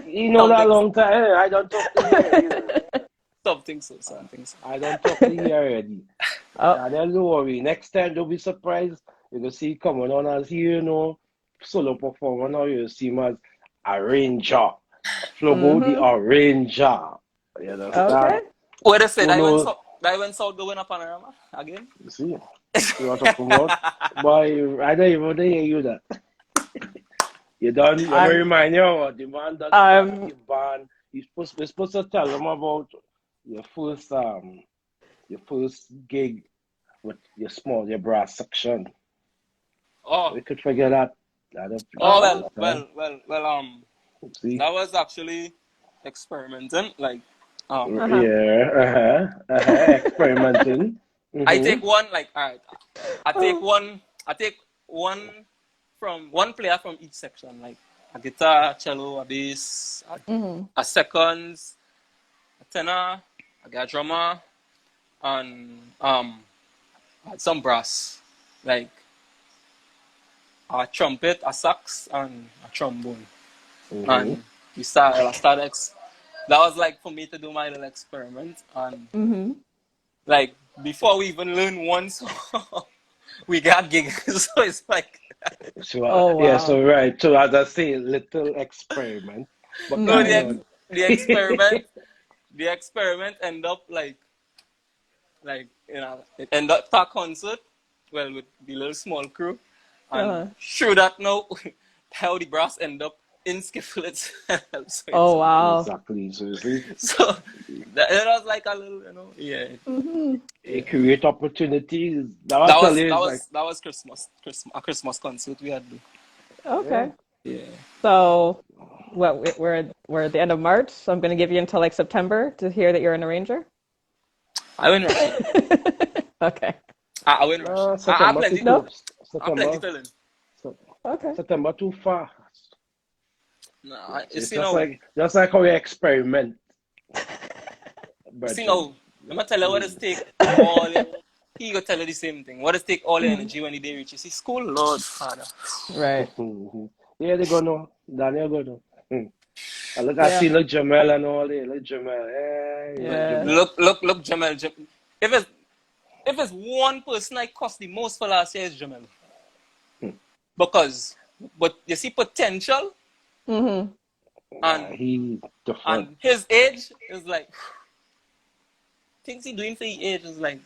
You know that long time. I don't talk to you either. Something so. I don't talk to you already. Oh. Don't worry. Next time, don't be surprised. You're going to see coming on as, solo performer. Now you'll see him as arranger. Flogo the arranger. You understand? Okay. What I said, I went south going up panorama again. You see? You want to talk about? Boy, I don't even want to hear you that. You done? Let me remind you what the man does the band. You're supposed to tell them about your first gig with your brass section. Oh. We could figure that. See? That was actually experimenting, like experimenting. I take one, like, alright, I take one from one player from each section, like a guitar, cello, a bass, a seconds, a tenor, I got a drummer, and I had some brass, like a trumpet, a sax, and a trombone. And that was like for me to do my little experiment, and like before we even learn one song, we got gigs. So it's like wow. So right. So as I say, little experiment. But no, the experiment end up like it end up a concert, well, with the little small crew, and through that now how the brass end up in skiffle itself. So wow. Exactly. So see? So it was like a little, It create opportunities. That was a Christmas concert we had. Okay. Yeah. So we're at the end of March, so I'm going to give you until like September to hear that you're an arranger. I win rush. Okay. I win rush. I have plenty. I'm plenty to learn. Okay. September too fast. No, it's just like how you experiment. See now, let me tell you what does take all. He go tell you the same thing. What does take all your energy when the day reaches? See, school, Lord Father. Right. Yeah, they go know. Daniel go know. I look, I see look Jamel and all that. Look Jamel. Yeah. Look Jamel. If it's one person I cost the most for last year, is Jamel. But you see potential. And his age is like things he doing for his age is like,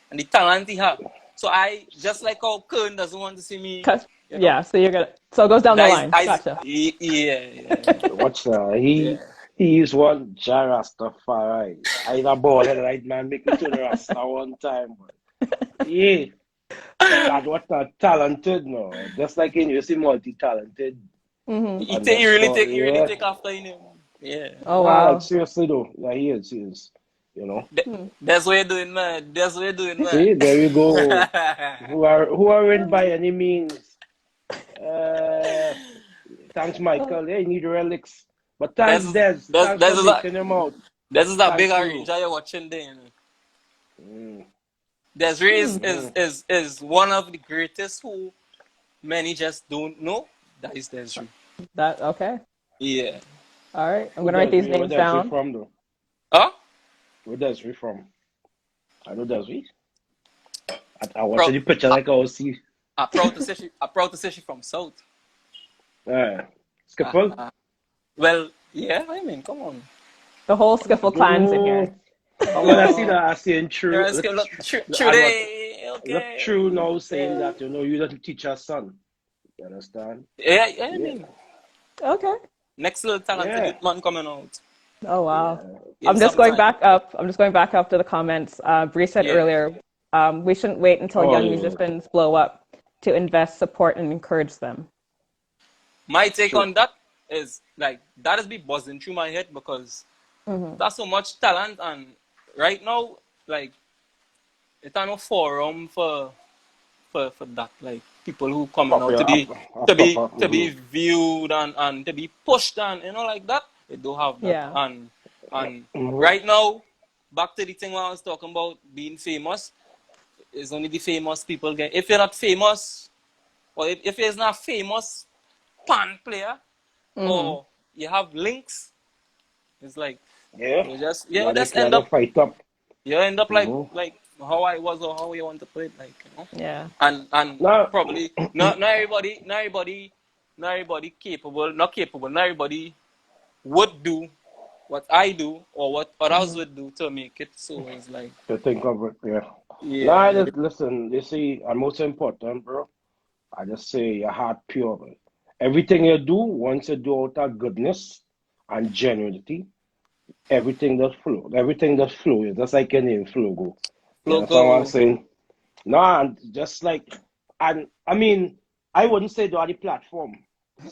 and the talent he have. So I just like how Kern doesn't want to see me. Yeah, so you're gonna. So it goes down the line. Gotcha. Yeah. What's that? He is one Jarastafari. I a ball head right man, make me turn Rasta one time. But yeah, that what not talented no. Just like you see multi-talented. He really take after him. Yeah. Oh wow. Seriously though, yeah, he is. You know. That's what you're doing, man. See, there you go. who are in by any means. Thanks, Michael. Yeah, you need relics. But thanks, Des. Thanks for making him out. This is a big arranger you're watching there. Desiree is one of the greatest who many just don't know. That is Desiree. That okay? Yeah. All right. I'm gonna write these names down. Where from though? Huh? Where Desiree from? I know Desiree. I watch the picture like I see. I'm proud to say she from South. Skipper? Well, yeah, I mean, come on. The whole Skiffle clan's in here. When I see Oh, that, I saying true. you're skip. Look, Look, true, true and what day. look Okay. true now saying Yeah. that you little teacher's son. You understand? Yeah, yeah, I Yeah, mean, Okay. next little talented yeah, youth man coming out. Oh wow. yeah. Give him some time. I'm just going back up to the comments. Bree said Yeah. earlier, we shouldn't wait until Oh young yeah, musicians blow up to invest, support, and encourage them. My take true. on that is like that has been buzzing through my head because there's so much talent and right now, like it's no forum for that. Like people who coming out Proper, to be mm-hmm. viewed and to be pushed and like that. They don't have that. Yeah. And Mm-hmm. right now, back to the thing I was talking about being famous, is only the famous people get. If you're not famous, or if you're not famous pan player, or you have links, it's like Yeah, you just let end them up fight up. Mm-hmm. like how I was or how you want to play it, like you know. Yeah. And Now, probably not everybody capable, not capable, not everybody would do what I do or what others would do to make it. So it's like to think of it, yeah. Now, yeah, listen, you see, and most important, bro, I just say your heart pure. Man. Everything you do, once you do out of goodness and genuinity, everything does flow. Everything does flow. It's just like your name, flow go. You understand what I'm logo. saying? No, and just like, and I mean, I wouldn't say the other platform,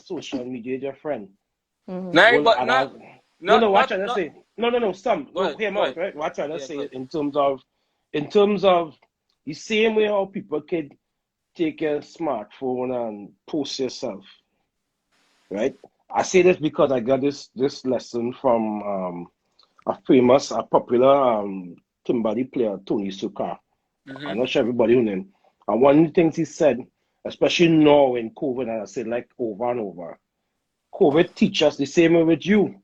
social media is your friend. Not Well, everybody, and I, no, no, what trying to not. say? No, some, Go no, ahead, hear him go out, ahead. right? What trying to Yeah, say go ahead. in terms of the same way how people could take your smartphone and post yourself, right? I say this because I got this lesson from a popular Timbali player, Tony Suka. I'm not sure everybody who name. And one of the things he said, especially now in COVID, and I said like over and over, COVID teach us the same way with you.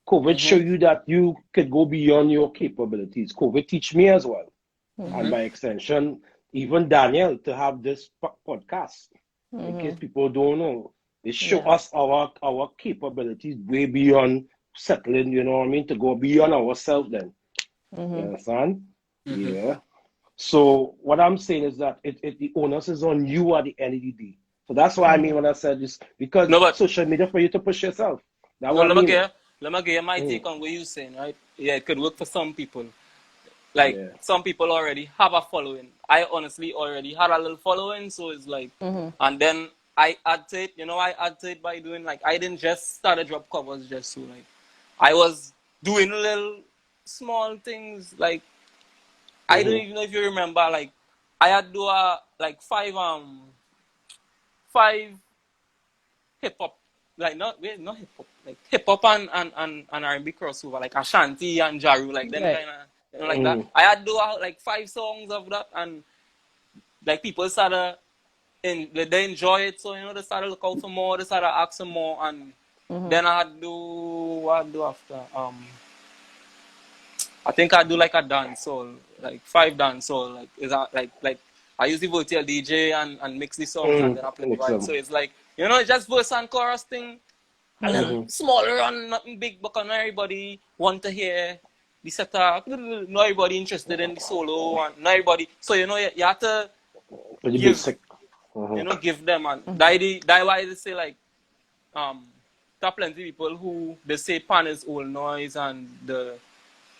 COVID show you that you could go beyond your capabilities. COVID teach me as well. And by extension, even Daniel to have this podcast. In case people don't know, it show Yeah. us our capabilities way beyond settling, you know what I mean, to go beyond ourselves then. You understand? Yeah. So what I'm saying is that the onus is on you at the end of the day. So that's what I mean when I said this, because No, but social media for you to push yourself. That's no, what I mean. let me get my Mm. take on what you're saying, right? Yeah, it could work for some people. Like Yeah. some people already have a following. I honestly already had a little following, so it's like, and then I add to it. You know, I add to it by doing like I didn't just start a drop covers just so like I was doing little small things like I don't Mm-hmm. even know if you remember like I had do a like five hip hop like not hip hop like hip hop and R&B crossover like Ashanti and Jaru like them Right. kind of like that. I had do like 5 songs of that and like people started they enjoy it so you know they started look out for more, they started ask for more and then I had do what I do after I think I do like a dance soul, like 5 dance soul. Like is that like I use the virtual DJ and mix the songs and then I play the Mix vibe. So them. it's like you know, it's just verse and chorus thing, a little Mm-hmm. smaller and nothing big, but not everybody want to hear the setup. Not everybody interested in the solo and not everybody. So you know, you have to Pretty give basic. Mm-hmm. give them and that why they say like there are plenty of people who they say pan is old noise and the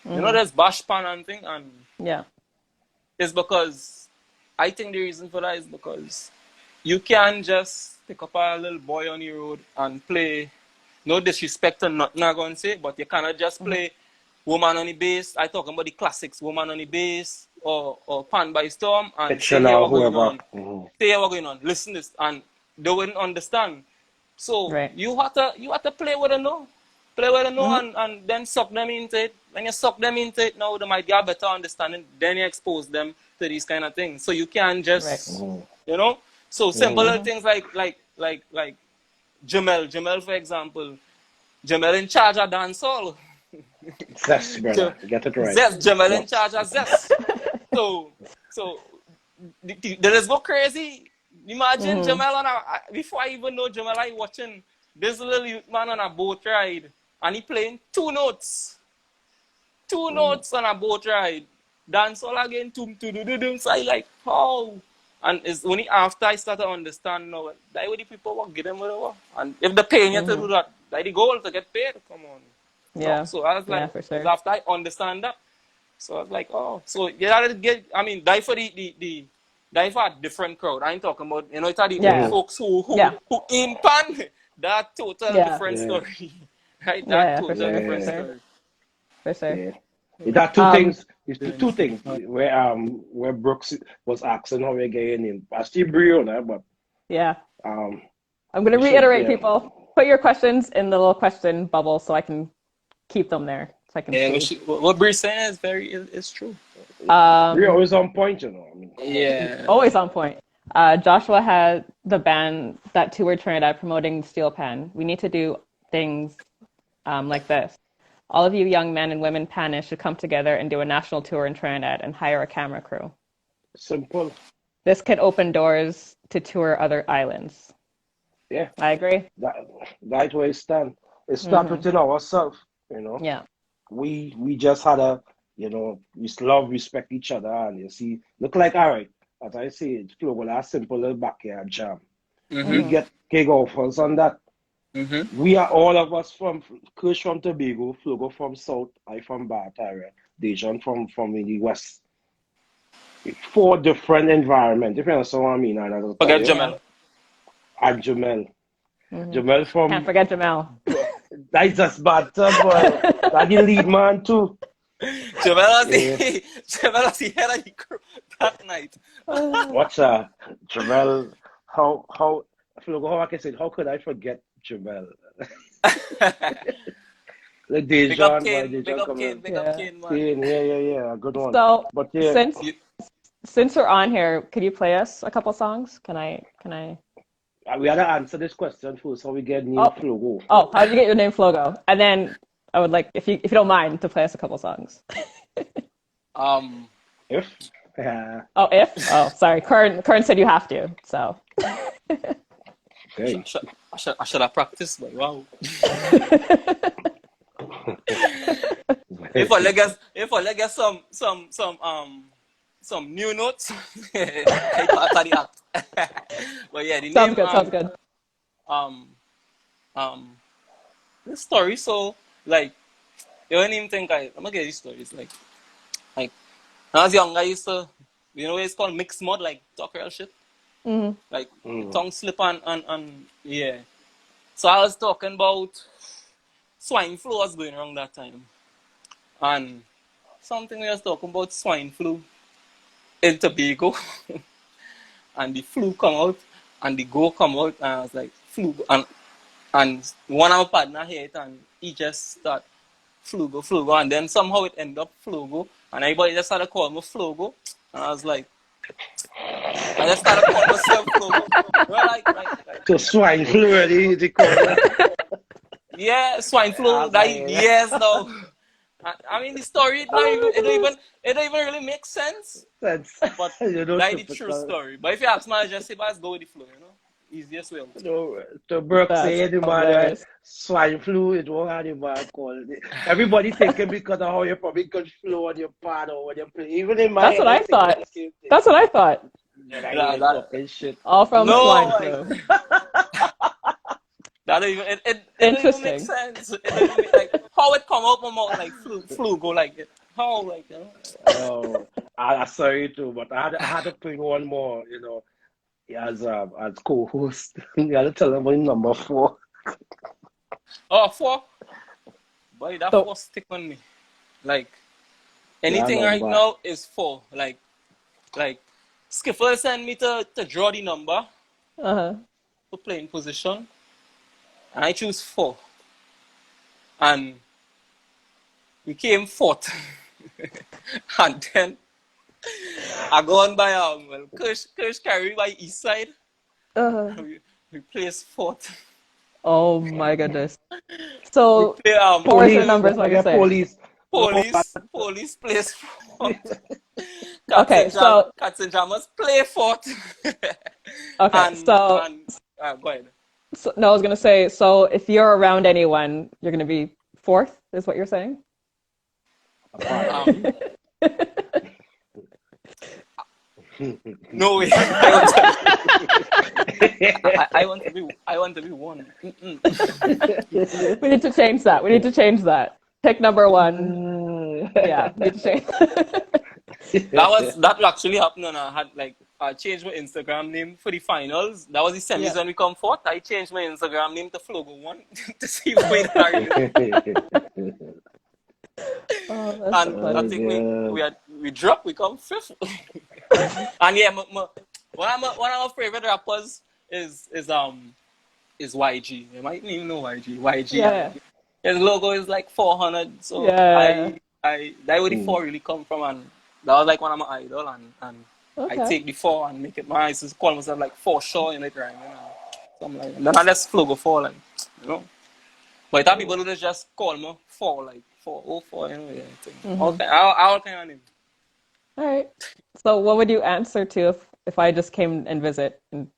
you know there's bash pan and thing and Yeah. it's because I think the reason for that is because you can't just pick up a little boy on the road and play no disrespect to nothing I'm gonna say, but you cannot just play Woman on the Bass. I talking about the classics, Woman on the Bass or Pan by Storm and say here Fictional, what going whoever. on. Mm-hmm. Say here what going on. Listen this and they wouldn't understand. So Right. you have to play with them know. Play with them know and then suck them into it. When you suck them into it now they might get a better understanding. Then you expose them to these kind of things. So you can't Right. just Mm-hmm. you know. So simple little Mm-hmm. things like Jamel for example. Jamel in charge of dancehall. Zest, brother. Get it right. Zest, Jamel in Zest. charge of Zest. So, so the let's go crazy. Imagine Jamel on before I even know Jamel, I watching this little youth man on a boat ride, and he playing two notes on a boat ride. Dance all again, tum to do do. So I like, how? And it's only after I started to understand now that way the people work, get them whatever. And if they're paying you to do that, like the goal to get paid, come on. Yeah. No, so I was like, Yeah, for sure. it's after I understand that. So I was like, oh, so you gotta get, I mean, die for die for a different crowd. I ain't talking about, you know, it's the Yeah. folks who Yeah. in pan, that total Yeah. different Yeah. story. Right? Yeah, That for total sure, different for sure. story. For sure. Yeah. It had two Um, things. It's two things where Brooks was asking how we getting in. I still breathe on but Yeah. um I'm going to we should, reiterate, yeah. people. Put your questions in the little question bubble so I can keep them there. So I can Yeah, see. what Bree's saying is true. We're always on point, you know. I mean, come on. Yeah. Always on point. Joshua had the band that toured Trinidad promoting Steelpan. We need to do things like this. All of you young men and women panists should come together and do a national tour in Trinidad and hire a camera crew. Simple. This could open doors to tour other islands. Yeah. I agree. That way it stand. It start within ourselves, you know. Yeah. We just had a, you know, we love, respect each other, and you see, look like, all right, as I say, it's global, a simple little backyard jam. We get gig offers on that. We are all of us from Kush from Tobago, Flogo from South, I from Barataria, Dejan from the West. 4 different environments, if you understand what I mean. And I'll Forget tell you. Jamel. And Jamel. Jamel from... Can't forget Jamel. That's just bad, boy. That's the lead man too. Jamel was the head of the crew that night. What's Jamel? How I can say, how could I forget Jamel? Like Big up Dejan, Kane, big up Kane, man. yeah, good one. So, But yeah, since we're on here, could you play us a couple songs? Can I? we had to answer this question first, how we get new Flogo. Oh, how did you get your name Flogo? And then I would like, if you don't mind, to play us a couple songs. If? Oh, sorry. Kern said you have to, so. Okay. I should have practiced, but wow. If I get some new notes, I got the act. But yeah, the Sounds name good. Sounds good. This story, so like you don't even think I'm gonna get these stories like when I was young I used to, you know, it's called mixed mud, like talk real shit. Like tongue slip and yeah. So I was talking about swine flu was going around that time. And something we was talking about swine flu in Tobago. And the flu come out and the go come out, and I was like, flu, and one of my partner heard it and he just start flugo, and then somehow it ended up Flogo, and everybody just started calling me Flogo, and I was like, I just started calling myself Flogo. Well, like So swine flu already, they call it. Yeah, swine flu, yes, no. I mean, the story, it don't even really make sense. But You know, that's the true story. But if you ask me, I just say, let's go with the flow, you know? Easiest way out. No, to Brooke say the man swine flu, it won't have the man called it. Everybody thinking because of how you probably could flow on your part or when you play. Even in my That's what I thought. That's what I thought. Shit. All from swine flu. That don't even, it don't even make sense. It don't even, like, how it come out my mouth, like, flu go like it. How, like, you know? Oh, I'm sorry too, but I had to bring one more, you know, as co-host. You had to tell them about number 4. Oh, 4? Boy, that 4 stick on me. Like, anything right now is 4. Like, Skiffle sent me to draw the number. To play in position. And I choose 4. And we came 4th. And then I go on by Kirsch carry by east side. We placed 4th. Oh my goodness. So we play, police numbers, like I say. Police plays 4th. Okay, so Cats and Jammers play 4th. Okay, go ahead. So, no, I was gonna say, so if you're around anyone, you're gonna be fourth, is what you're saying? Apparently. No way. I want to, I want to be one. Mm-mm. We need to change that. We need to change that. Pick number one. Yeah, we need to change. That actually happened, and I changed my Instagram name for the finals. That was the semis Yeah. when we come forth. I changed my Instagram name to Flogo One to see if we carry. Oh, that's so And I funny. think we dropped. We come fifth. And yeah, one of my favorite rappers is YG. You might even know YG. YG. Yeah. His logo is like 400. So Yeah. that where the 4 really come from, and that was like one of my idol, and I Okay. take the 4 and make it mine. I used to call myself like 4 Shaw in it, right? Something like that. Then I just flow go 4, like, you know. But that people who just call me 4, like 404, you know, yeah. All kind of name. All right. So what would you answer to if I just came and visit? And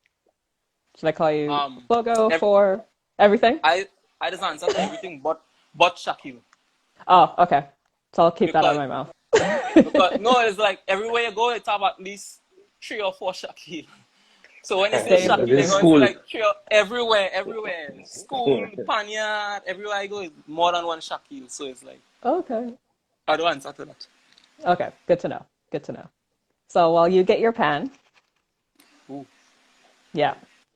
should I call you logo Ev- for everything? I just answer to everything but Shaquille. Oh, okay. So I'll keep that out of Because my mouth. Because no, it's like everywhere you go, it's have at least 3 or 4 Shaquille. So when you say Same. Shaquille, In they're going to school. like everywhere. School, Panyard, everywhere I go is more than one Shaquille. So it's like, Okay. I don't answer to that. Okay. Good to know. Good to know. So while you get your pen, Ooh. yeah,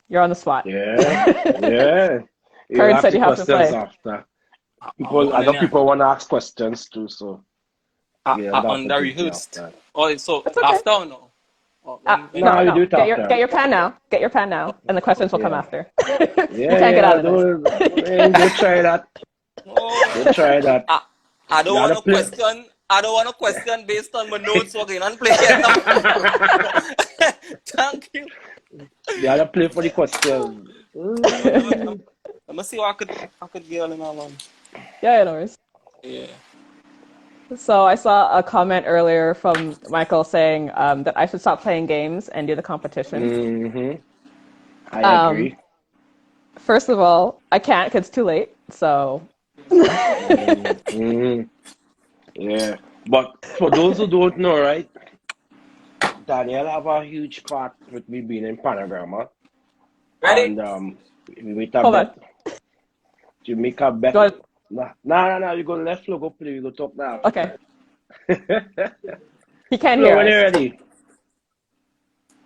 you're on the spot. Yeah. You Karen ask said the you have to questions play. after. I Other people want to ask questions too, so yeah, that under opportunity rehearsed. after. Oh, so That's okay. after or no? Or when No, No, you do no. it after. Get your pen now. Get your pen now, and the questions will come Yeah. after. You Yeah, can't get out of don't this. don't try that. Don't try that. I don't You want gotta to play. question. I don't want to question based on my notes. Okay, and play it now. Thank you. You gotta play for the question. Let me see what I could get in that one. Yeah, no worries. Yeah. So I saw a comment earlier from Michael saying that I should stop playing games and do the competitions. I Um, agree. First of all, I can't because it's too late. So Yeah. But for those who don't know, right, Daniel have a huge part with me being in Panagramma. Ready? And we make a hold on. bet. You make a bet. Do I, Nah. You go left, go play. You go talk now. okay. He can't So hear when us. you're ready,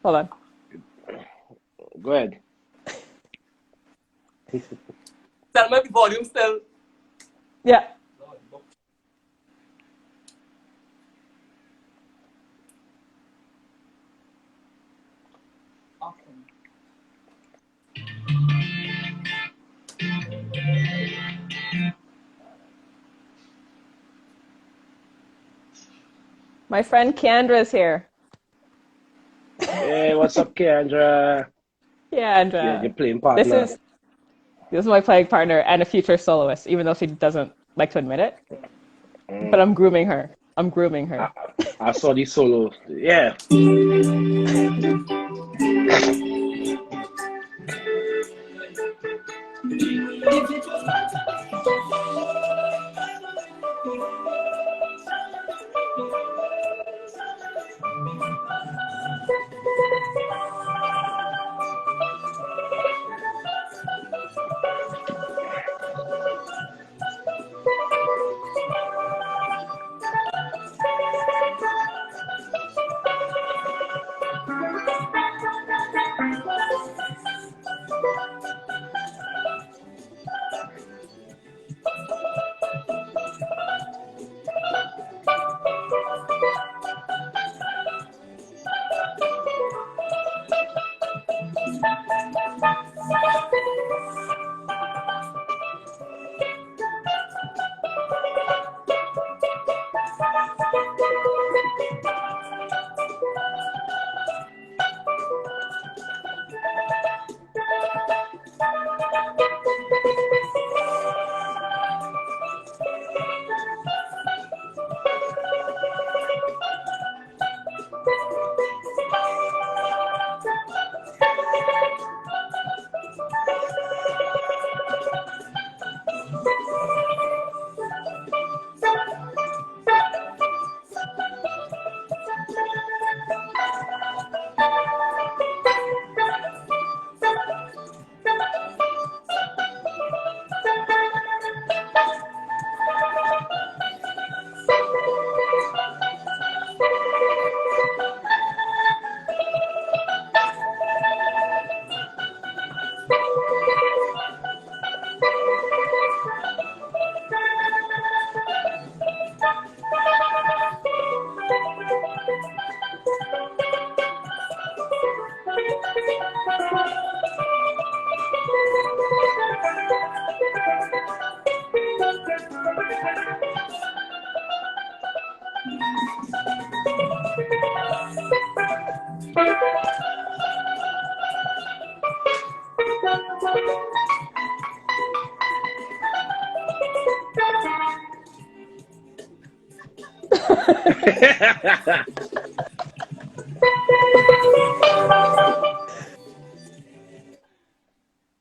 Hold on. go ahead. Tell me the volume still. Yeah. Awesome. My friend Kiandra's here. Hey, what's up, Kendra? Yeah, Your and playing this partner. is my playing partner and a future soloist, even though she doesn't like to admit it. But I'm grooming her. I'm grooming her. I saw the solo. Yeah.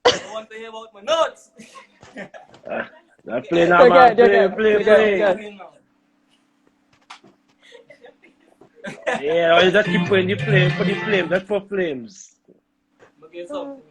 I want to hear about my notes. Play now, man. Play. You're good. Yeah, you just keep playing the flame for the flame. That's for flames. Okay, something.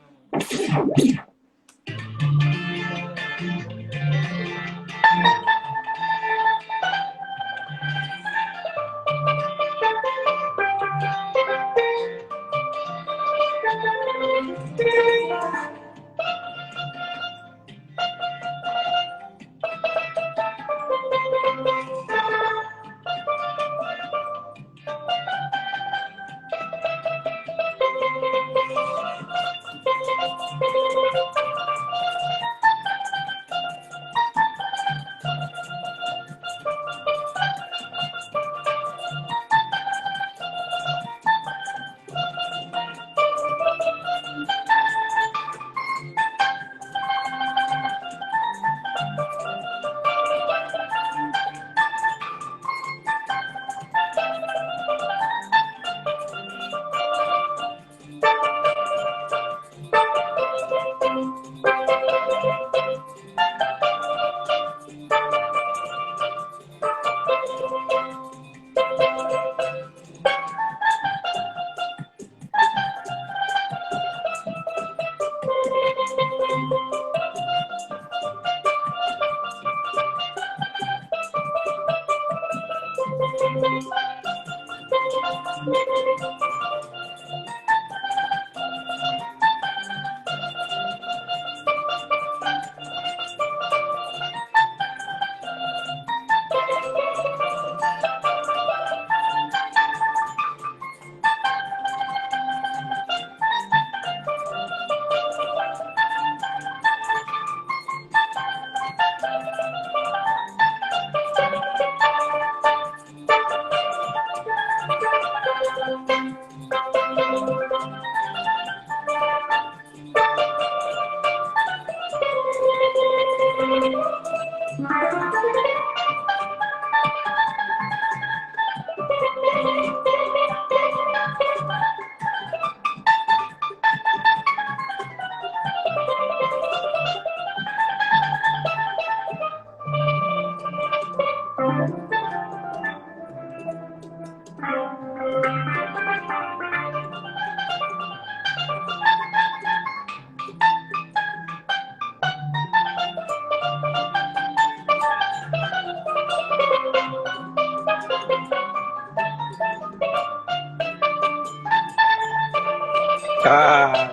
Ah.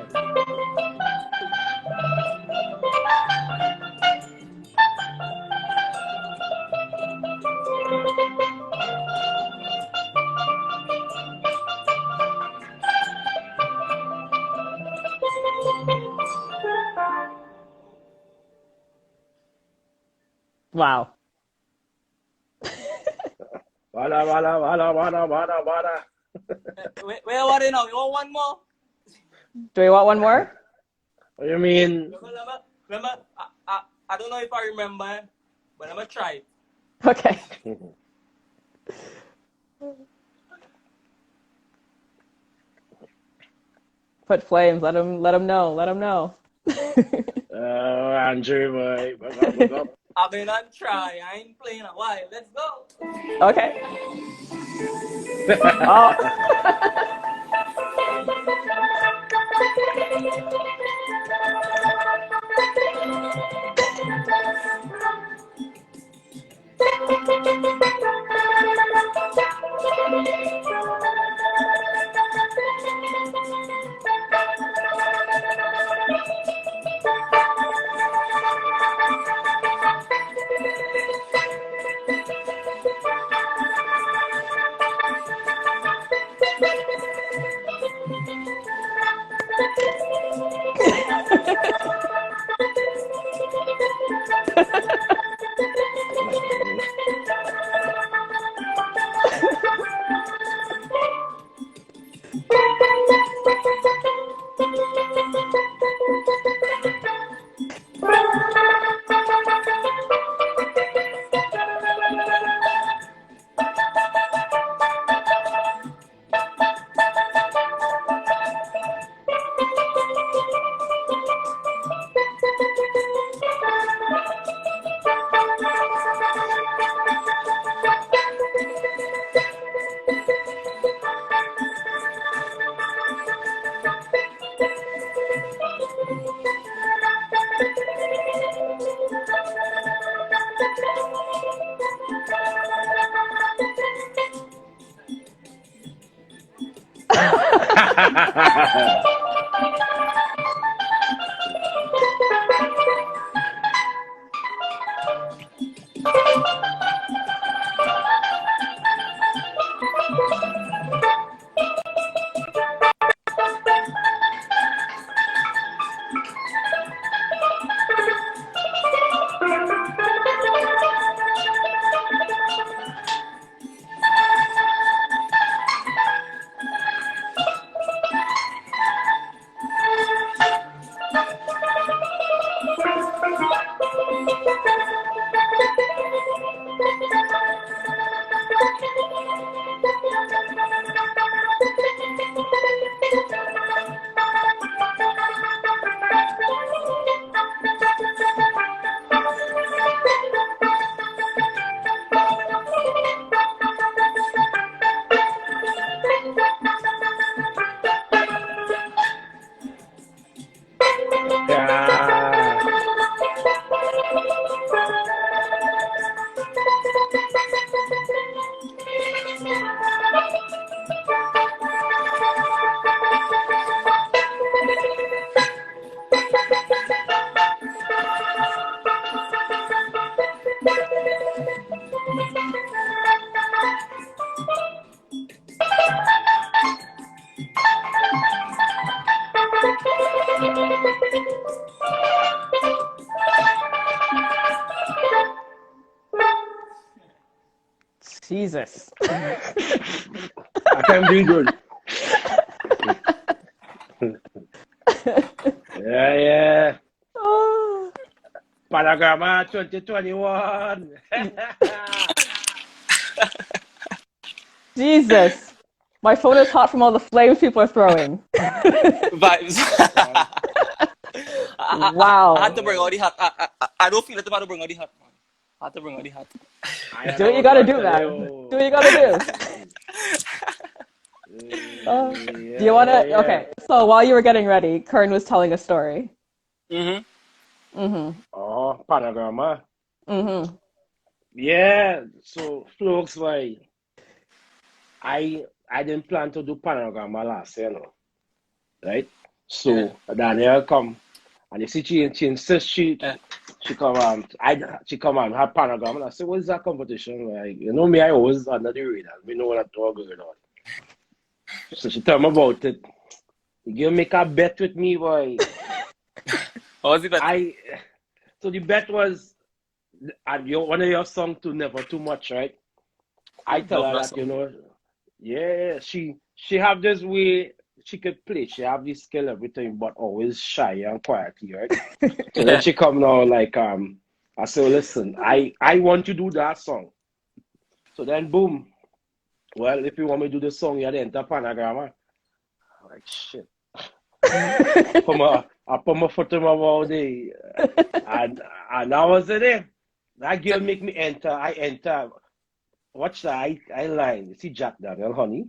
Wow. Wada. Where are they now? You want one more? Do we want one more? What do you mean? Remember, I don't know if I remember, but I'm going to try. Okay. Put flames. Let him know. Andrew, boy. What's up? I've been on try. I ain't playing a while. Let's go. Okay. Oh. Yeah. Jesus. I can be good. Yeah. Oh, Panagama 2021. Jesus. My phone is hot from all the flames people are throwing. Vibes. Wow. I had to bring all the hot. I don't feel it about to bring all the hot, man. I had to bring all the hot. Do what you gotta do, man. Do what you gotta do. Do you wanna? Okay. So while you were getting ready, Kern was telling a story. Oh, Panagama. Mm-hmm. Yeah. So, folks, like, I didn't plan to do Panagama last year, no. Right? So, Danielle come, and you see she insists she come she come and have Panagama. And I said, what is that competition? Like, you know me, I always under the radar. We know what I'm talking about. So she tell me about it. You make a bet with me, boy. What was the bet? So the bet was, and one of your songs to Never Too Much, right? I tell her that, you know, yeah, she have this way she could play. She have this skill, everything, but always shy and quietly, right? So then she come now like, I say, listen, I want to do that song. So then boom. Well, if you want me to do the song, you have to enter Panagama. I'm like, shit. I put my foot in my mouth there. And I was there. That girl make me enter. I enter. Watch that. I line. You see Jack Daniel, honey?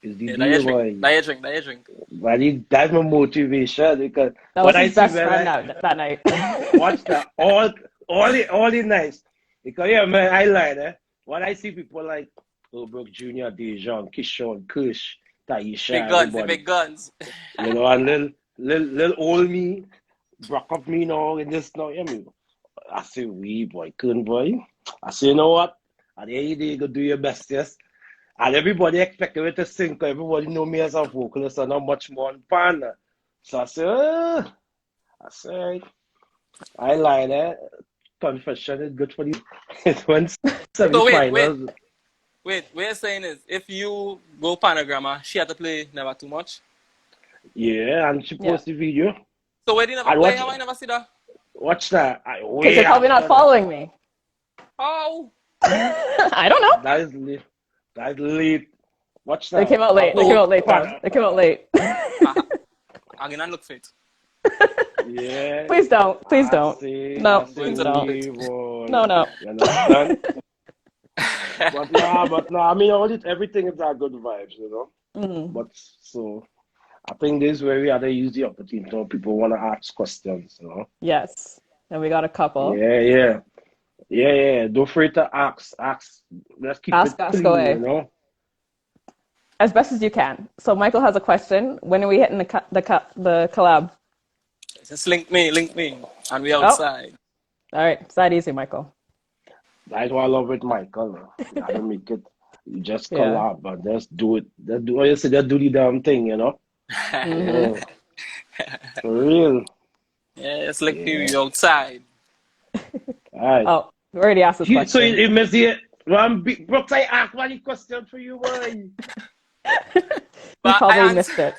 Is the deal, boy. That you drink. But that's my motivation because That was his best friend that night. Watch that. All the nights. Because yeah, man, I line, eh? When I see people like Holbrook Jr., Dejan, Kishon, Kush, Taisha, Big guns. You know, and little old me, broke up me now and this now. Yeah, me. I say, we boy, couldn't boy. I say, you know what? At the end of the day, you go do your best, yes. And everybody expected me to sing, because everybody know me as a vocalist and not much more on pan. So I say, I lied, eh? Confession is good for the it went semi-finals. Wait, what you're saying is, if you go Panagama, she had to play Never Too Much? Yeah, and she Yeah. posted the video. So why did you never, And why watch, have I never see that? watch that. Because you're Way probably not after that. following me. How? I don't know. That is late. That is late. Watch They that. came out late. They came Oh, out late, Tom. They came out late. I'm gonna look for it. Yeah. Please don't. Please I don't. say, No, I say, Going please to look don't. for it. No, boy. no. You understand? But nah. I mean, everything is our good vibes, you know. Mm, But so I think this is where we have to use the opportunity. You know, people want to ask questions, you know. yes. And we got a couple. Yeah. Don't afraid to ask. Ask. Let's keep it Ask clean, you away. know. As best as you can. So Michael has a question. When are we hitting the collab? Just link me, and we Oh, outside. all right. It's that easy, Michael. That's what I love with Michael. You gotta make it. You just Yeah. collab and just do it. Just do what you say. Just do the damn thing, you know. Mm-hmm. Yeah, for real. Yeah, just link me. Yeah. We outside. All right. Oh, we already asked this So question. you must hear one big Brooks. I asked one question for you, boy. He But I probably answer. missed it.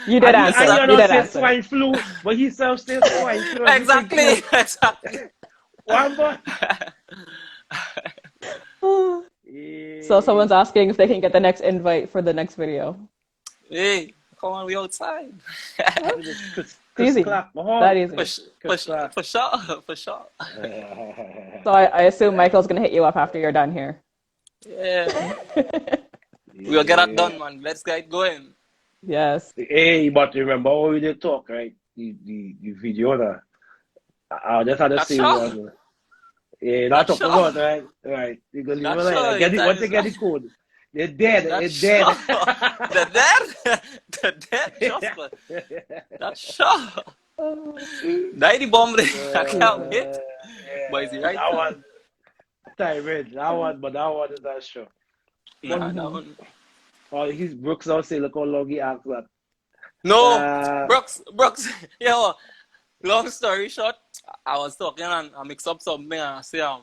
You did And Yes, answer. you You know did say answer. swine flu, but he self say swine flu. And you think exactly. Exactly. one boy. So Yeah. someone's asking if they can get the next invite for the next video. Hey, come on, we outside. Oh, Chris it's easy. clap. That for, easy. Chris clap. for sure, for sure. So I assume Michael's gonna hit you up after you're done here. Yeah, we'll get that Yeah. done, man. Let's get it going. Yes. Hey, but remember how we did talk, right? The video now. I just had to That's say sure. one. Yeah, not That's talk sure. about right. Right. You go leave it That's like that. sure. Get it That once you is get the code. They're dead. that's It's dead. sure. The dead, the dead, just that's sure. Daddy bomb. I can't wait. But is he Yeah, right? that one tirade. That one is that show. But Nah, that Mm-hmm. one. he's Brooks now say look how long he acts that. No, Uh Brooks. Yeah. Long story short, I was talking and I mix up something and I say I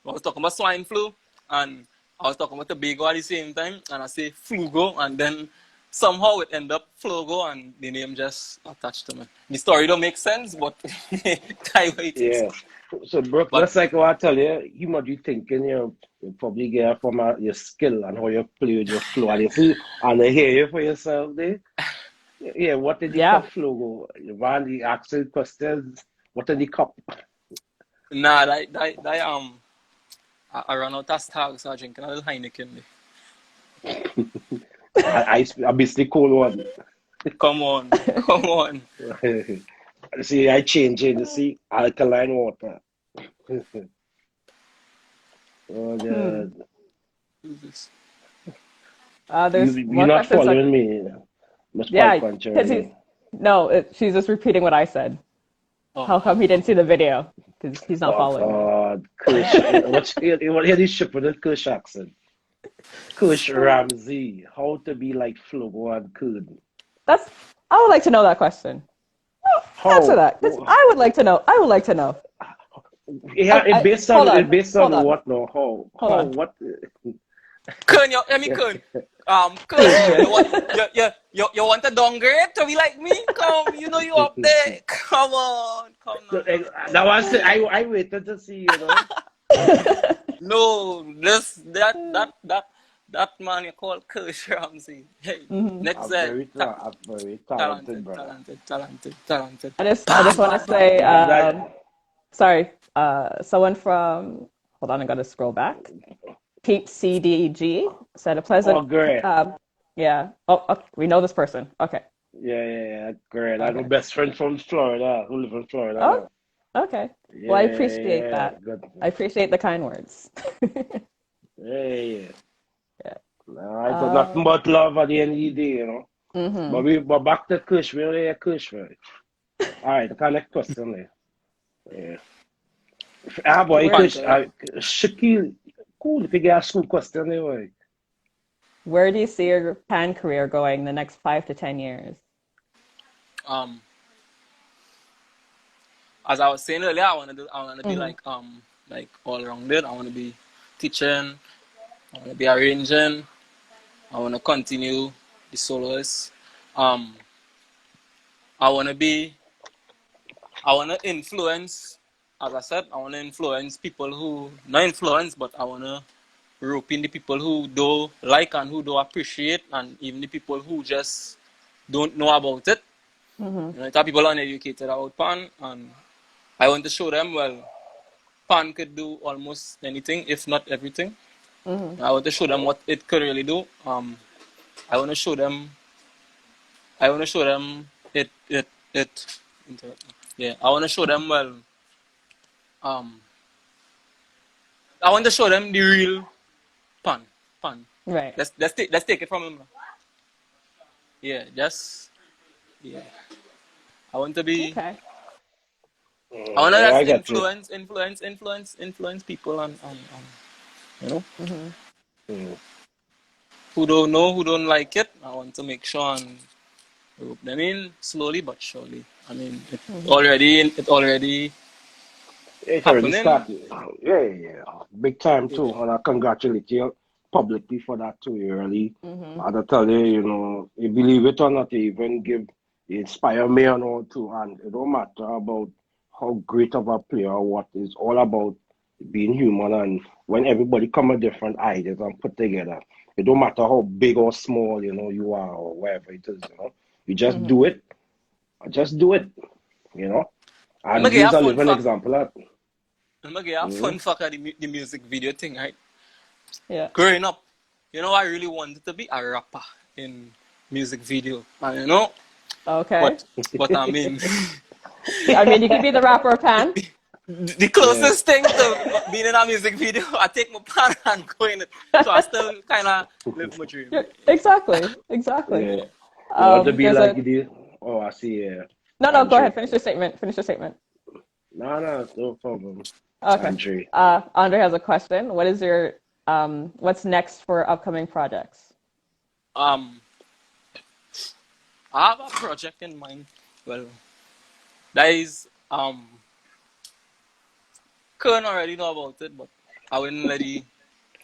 was talking about swine flu and I was talking about Tobago at the same time and I say flugo and then somehow it ended up flogo and the name just attached to me. The story don't make sense, but that's what it is. yeah. So Brooks, But that's like what I tell you, you might be thinking you probably get it from your skill and how you play with your flow and you see and I hear you for yourself there. Yeah, what did the Yeah. cup logo? One the asking questions. What in the cup? nah, I run out of stag, so I drink a little Heineken. I miss the cold one. Come on, come on. See, I change it. You see, alkaline water. Oh Hmm. God, There's you're one not question. following me, Miss Yeah, Pipe because he's Contrary. no. She's just repeating what I said. Oh, How come he didn't see the video? Because he's not Oh following me. God, Kush. What hear this ship with the Kush accent? Kush Ramsey. How to be like Flogo and Coon? That's. I would like to know that question. Answer How? that. 'Cause I would like to know. I would like to know. Yeah, Hold on. it based Hold on on. what now? Hold on. What? Kun, let me Kun. Kun, you want a downgrade to be like me? Come, you know you up there. Come on, come So, now. that was I waited to see, you know. No, that man you call Kush Ramsey. Hey, Hmm. next day, I'm very talented, brother. talented. I just want to say, That, sorry, someone from, hold on, I gotta scroll back. Pete CDG said a oh, pleasant, great. yeah. Oh, okay. We know this person. Okay. Yeah, great. I have a Okay. best friend from Florida who live in Florida Oh, now. okay. Well, I appreciate Yeah, that. good. I appreciate the kind words. Yeah. Yeah. No, I got nothing but love at the end of the day, you know. Mm-hmm. But back to Kush, we only hear Kush, right? All right, the next question there. Yeah. Ah, boy, Where Kush, Panther. Shaquille, cool if you get a school question anyway. where do you see your pan career going in the next 5 to 10 years? Um, as I was saying earlier, I wanna be Mm-hmm. like all rounded. I wanna be teaching. I wanna be arranging. I wanna continue the soloist. Um, I wanna be, I wanna influence. As I said, I wanna influence people who not influence, but I wanna rope in the people who do like and who do appreciate, and even the people who just don't know about it. You know, there are people uneducated about pan, and I want to show them, well, pan could do almost anything, if not everything. I want to show them what it could really do. I want to show them. I want to show them it. Yeah, I want to show them, well. Um, I want to show them the real pan. Pan. Right. Let's take it from him. Yeah, just yeah. I want to be. Okay. I want to Yeah, I just get you. influence people and you know Mm. who don't know, who don't like it. I want to make sure and rope them in slowly but surely. I mean, it already It's already happening. started. Yeah, yeah, yeah. Big time Yeah. too. And I congratulate you publicly for that too. You really, Mm-hmm. I tell you, you know, you believe it or not, you even you inspire me and all too. And it don't matter about how great of a player or what. It's all about being human. And when everybody come with different ideas and put together, it don't matter how big or small, you know, you are or wherever it is, you know. You just do it. Just do it, you know. Let me And get you's a a fun living fact. example of that. Let me get a Mm-hmm. fun fact of the music video thing, right? Yeah. Growing up, you know, I really wanted to be a rapper in music video. And you know, Okay. what I mean, I mean, you could be the rapper Pan. the Yeah, closest thing to being in a music video, I take my pan and go in it. So I still kind of live my dream. Yeah, exactly. Exactly. yeah. You want to be There's like a you? Oh, I see. no. Go ahead. Andre. Finish your statement. Finish your statement. No, no, no problem. Okay. Andre. Andre has a question. What is your what's next for upcoming projects? Um, I have a project in mind. Well, that is Kern already know about it, but I wouldn't let the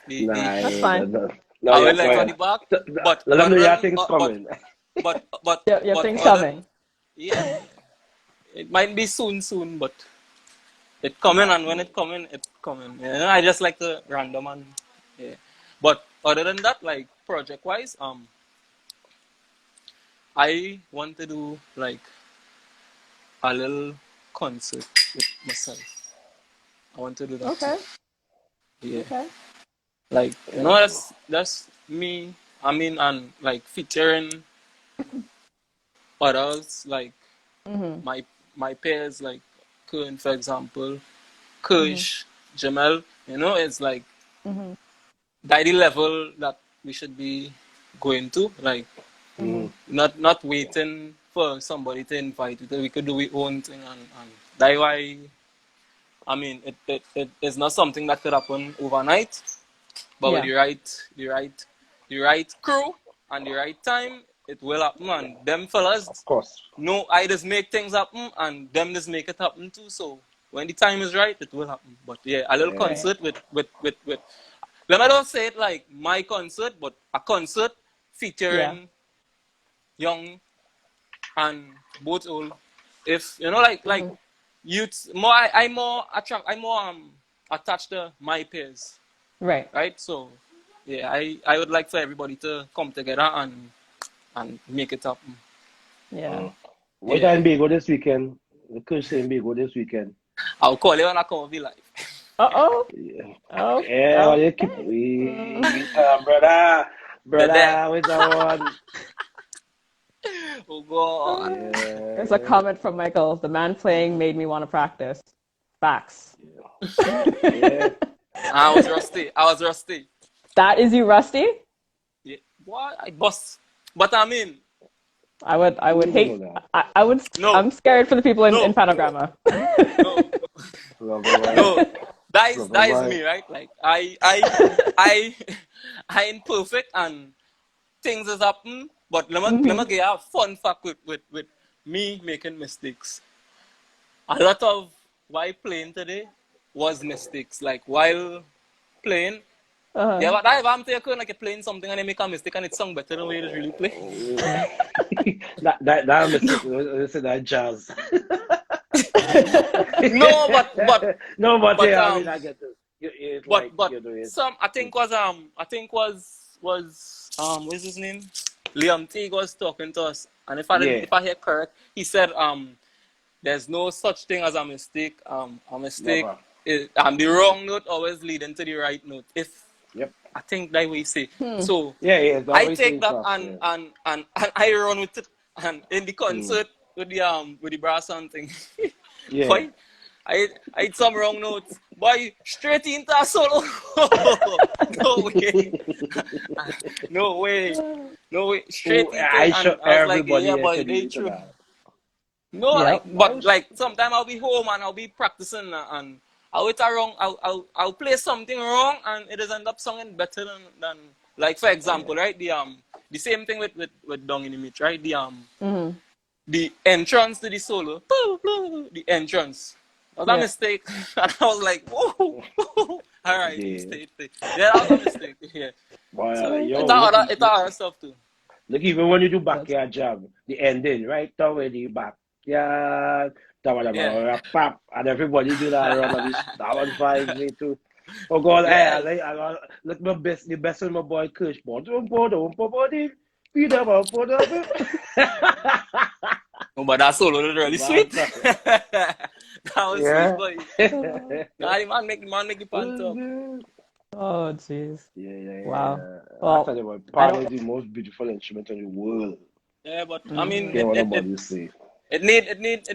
Nah, That's fine. no, I yeah, will go let on ahead. the back. But Let them know your thing's coming. You have things other coming. yeah, it might be soon, but it coming, and when it coming, it's coming. You know, I just like to random and yeah. But other than that, like project wise, I want to do like a little concert with myself. I want to do that too. Okay. Yeah. Okay. Like, you know, Yeah. that's me. I mean, and like featuring others, like my my peers, like Kern, for example, Kush, Jamel. You know, it's like that the level that we should be going to. Like, Mhm. not waiting for somebody to invite you. We could do our own thing, and that's why. I mean, it is not something that could happen overnight. But with Yeah. the right crew and the right time, it will happen. And them Of fellas, course. no, I just make things happen, and them just make it happen too. So when the time is right, it will happen. But yeah, a little Yeah. Right. concert with. Let me not say it like my concert, but a concert Yeah. featuring young and both old. If you know, like youth, more I more attract, I more attached to my peers, Right. right? So yeah, I would like for everybody to come together and make it happen. Yeah. What Yeah, time Bigo this weekend? The coach saying Bigo this weekend. I'll call you when I come and be live. Uh-oh. Yeah. Oh. Yeah, well, you keep Okay. we brother, The dead. with that one. Oh God. There's a Yeah, comment from Michael. The man playing made me want to practice. Facts. yeah. I was rusty. I was rusty. That is you, Rusty? Yeah. What I bust. But I mean, I would You don't know hate that. I would no, I'm scared for the people in no, Panogramma. no, Lover boy, no. lover That is boy. me, right? Like I I ain't perfect and things has happened. But let me get a fun fact with me making mistakes. A lot of why playing today was mistakes. Like while playing, Yeah, but if I'm taking like you're playing something and they make a mistake and it sound better than the way it is really play. that mistake. Listen, that jazz. No, No, but but yeah, I mean, I get it. It's like but you know it. some I think was what's his name? Liam Teague was talking to us, and Yeah. if I hear correct, he said there's no such thing as a mistake. A mistake Never. is the wrong note always leading to the right note. If Yep. I think that way say. So Yeah. It's I always take that tough, and, yeah. and I run with it. And in the concert with the brass and thing, Yeah. boy, I hit some wrong notes. Boy, straight into a solo. No way. No way. No way. Straight into I it. show And I was like, everybody yeah, here boy, can they relate to true. that. No, Yep. but like sometimes I'll be home and I'll be practicing and I'll hit a wrong. I'll play something wrong and it does end up sounding better than like for example, right? The same thing with Down in the Meat, right? The entrance to the solo, the entrance was a mistake, and I was like, whoa, all right, Yeah. stay. Yeah, that was a mistake. Yeah, Boy, so yo, it's other stuff too. look, even when you do backyard job, the ending, right? Down in the backyard, Yeah. pop, and everybody do that run of this. That one vibes me too. Oh God, Yes. I look the best of my boy Kush. Feed up, put up. No, but that solo was really sweet. That was sweet, Yeah. boy. Nah, the man make the pants up. Oh, jeez. Yeah. Wow. I Well, tell you what, I piano is don't. the most beautiful instrument in the world. Yeah, but I mean, Care what nobody say. it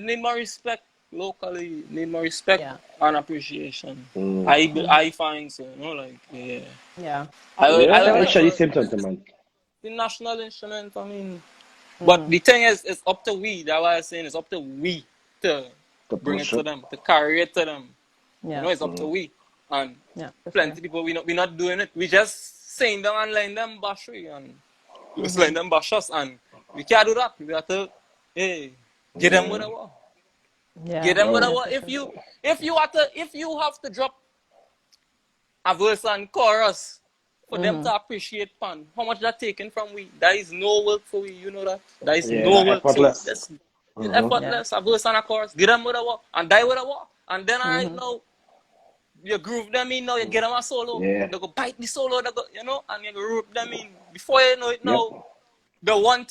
need more respect locally. It need more respect Yeah. and appreciation. Mm. I find so, you know, like yeah. Yeah. I Yeah, would I like share the for same sentiment. the national instrument. I mean, but the thing is, it's up to we. That's why I'm saying it's up to we to To bring it push to it. them, to carry it to them. Yeah. You know, it's up to we. And Yeah. For plenty sure. people we not doing it. We just saying them and letting them bash we and just letting them bash us and we can't do that. We have to get them with a what. Yeah. Get them with a Oh. what. If you have to drop a verse and chorus for them to appreciate pan, how much that taken from we? That is no work for we, you know that? That is Yeah, no that work. So effortless. it's effortless, a verse and a chorus. Get them with a what and die with a what. And then right now you groove them in now, you get them a solo. Yeah. They go bite the solo, they go, you know, and you go rope them in. Before you know it Yep. now, the one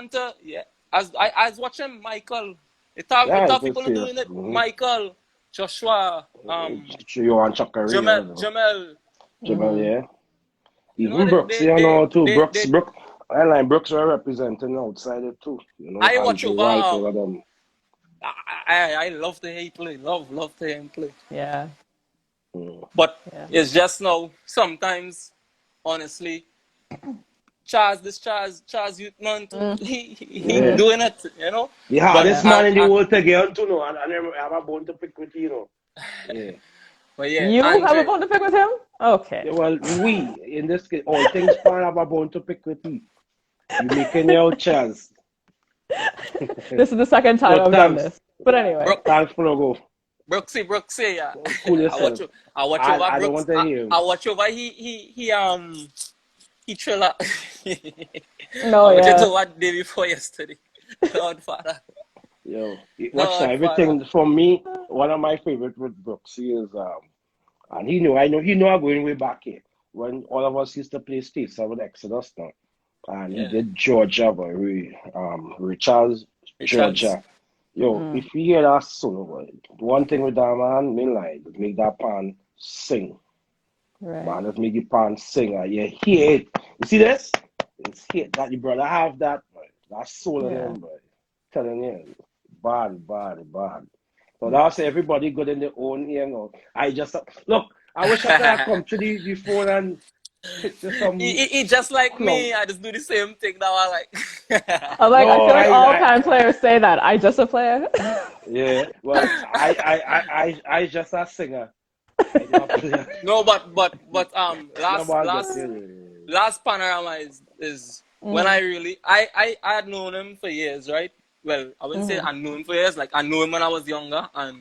to, yeah. As I was watching Michael, it have It's people who serious. doing it. Michael, Joshua, You want Chakari, Jamel, Jamal, yeah. you know, Even Brooks, you know, too. Brooks, I like Brooks are representing outside it too. You know, I watch Andrew over, White, all of them. I love to hear him play, love to hear him play. Yeah. But Yeah. it's just now, sometimes, honestly, Charles Youthman, he doing it, you know. The hardest man in the world to get on to know, and I have a bone to pick with you know. Yeah. But yeah, You have a Andre, bone to pick with him? Okay. Yeah, well, we in this case, all things far have a bone to pick with you. You making your chance. This is the second time No, I've done thanks. this. But anyway. Thanks for the go. Brooksy, yeah. Cool yourself. I watch over I don't Brooks. want to hear him. I watch over he trailer. No, I watch yeah. it over the day before yesterday. Lord Father. Yo, watch everything for me. One of my favorite with Brooksy is and he know I'm going way back here when all of us used to play States with Exodus now, and he did Georgia, but Richards, Georgia. Yo, if you hear that solo, boy, one thing with that man, me like make that pan sing. Right. Man, let's make the pan sing. You hear it. You see this? It's here that the brother have that, boy. That soul in him, boy. Telling you, bad. So that's everybody good in their own ear now. I just look. I wish I could have come to the phone and pick some. He just like me. I just do the same thing now. I like. I'm like, No, I feel like all pan players say that. I just a player. Yeah. Well, I just a singer. No, but last panorama is when I had known him for years, right? Well, I wouldn't say I knew him for years. Like I knew him when I was younger, and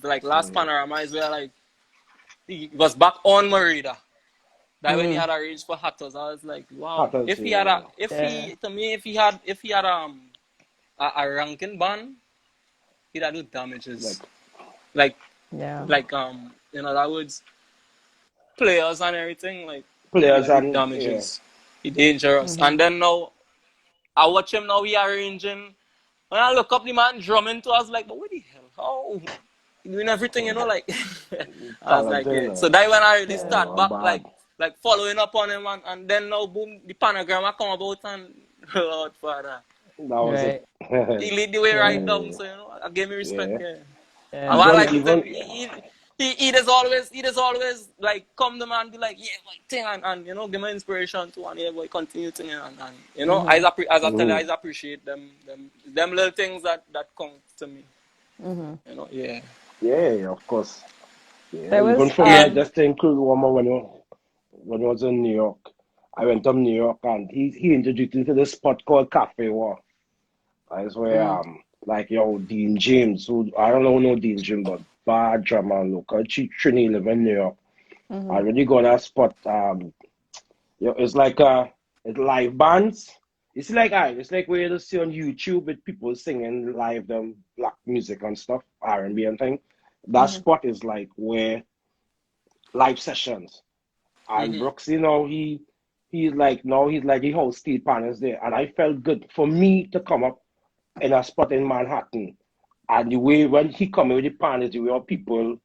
like last panorama is where like he was back on my radar. That when he had arranged for Hatters, I was like, wow. Hatters, If he had a, yeah. if Yeah. he, to me, if he had a ranking band, he'd have do Like damages. Like, Yeah. in other words, players and everything, like, he'd players have do and yeah. damages. He dangerous. And then now, I watch him now, he arranging. When I look up the man drumming to us, like, but what the hell? How? He doing everything, like, I was like, Talented, yeah. So that when I really Yeah. start no, back, bad. like following up on him, and then now, boom, the panagram come about, and Lord Father. That was it. Right. He lead the way right Yeah. down, so, I gave me respect, Yeah. yeah. And Yeah. what I Even like with him, even he does always like come to man be like, yeah, boy, thing, and give me inspiration too, and yeah, boy, continue thing, and as I tell you, I mhm. appreciate them little things that come to me, yeah. Yeah, yeah, of course. Yeah, There even was for me, I just to include one more when I was in New York. I went to New York and he introduced me to this spot called Cafe War. That's where like Dean James, who I don't know Dean James, but bad drama local Trini live in New York. And when you go to that spot, it's like it's live bands. It's like where you see on YouTube with people singing live them black music and stuff, R&B and thing. That spot is like where live sessions. And Mm-hmm. Brooks, he's like now he's like he hosts Steelpan is there. And I felt good for me to come up in a spot in Manhattan. And the way when he come with the pan is the way people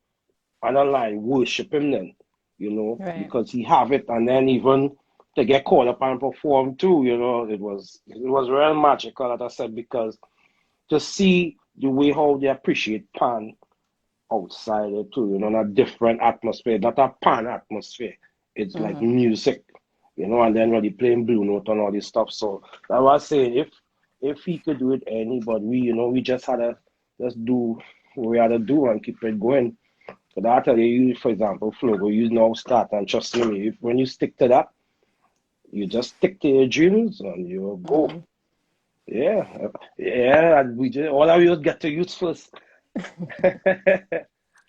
on the line worship him then, right. because he have it and then even to get called up and perform too, it was real magical, as I said, because to see the way how they appreciate pan outside it too, in a different atmosphere, not a pan atmosphere. It's like music, and then when they playing Blue Note and all this stuff. So I was saying if he could do it, anybody, we just had to just do what we had to do and keep it going. But I tell you, for example, Flogo, you know start and trust me, if when you stick to that, you just stick to your dreams and you go. Yeah, yeah, and we just all of you get to use first.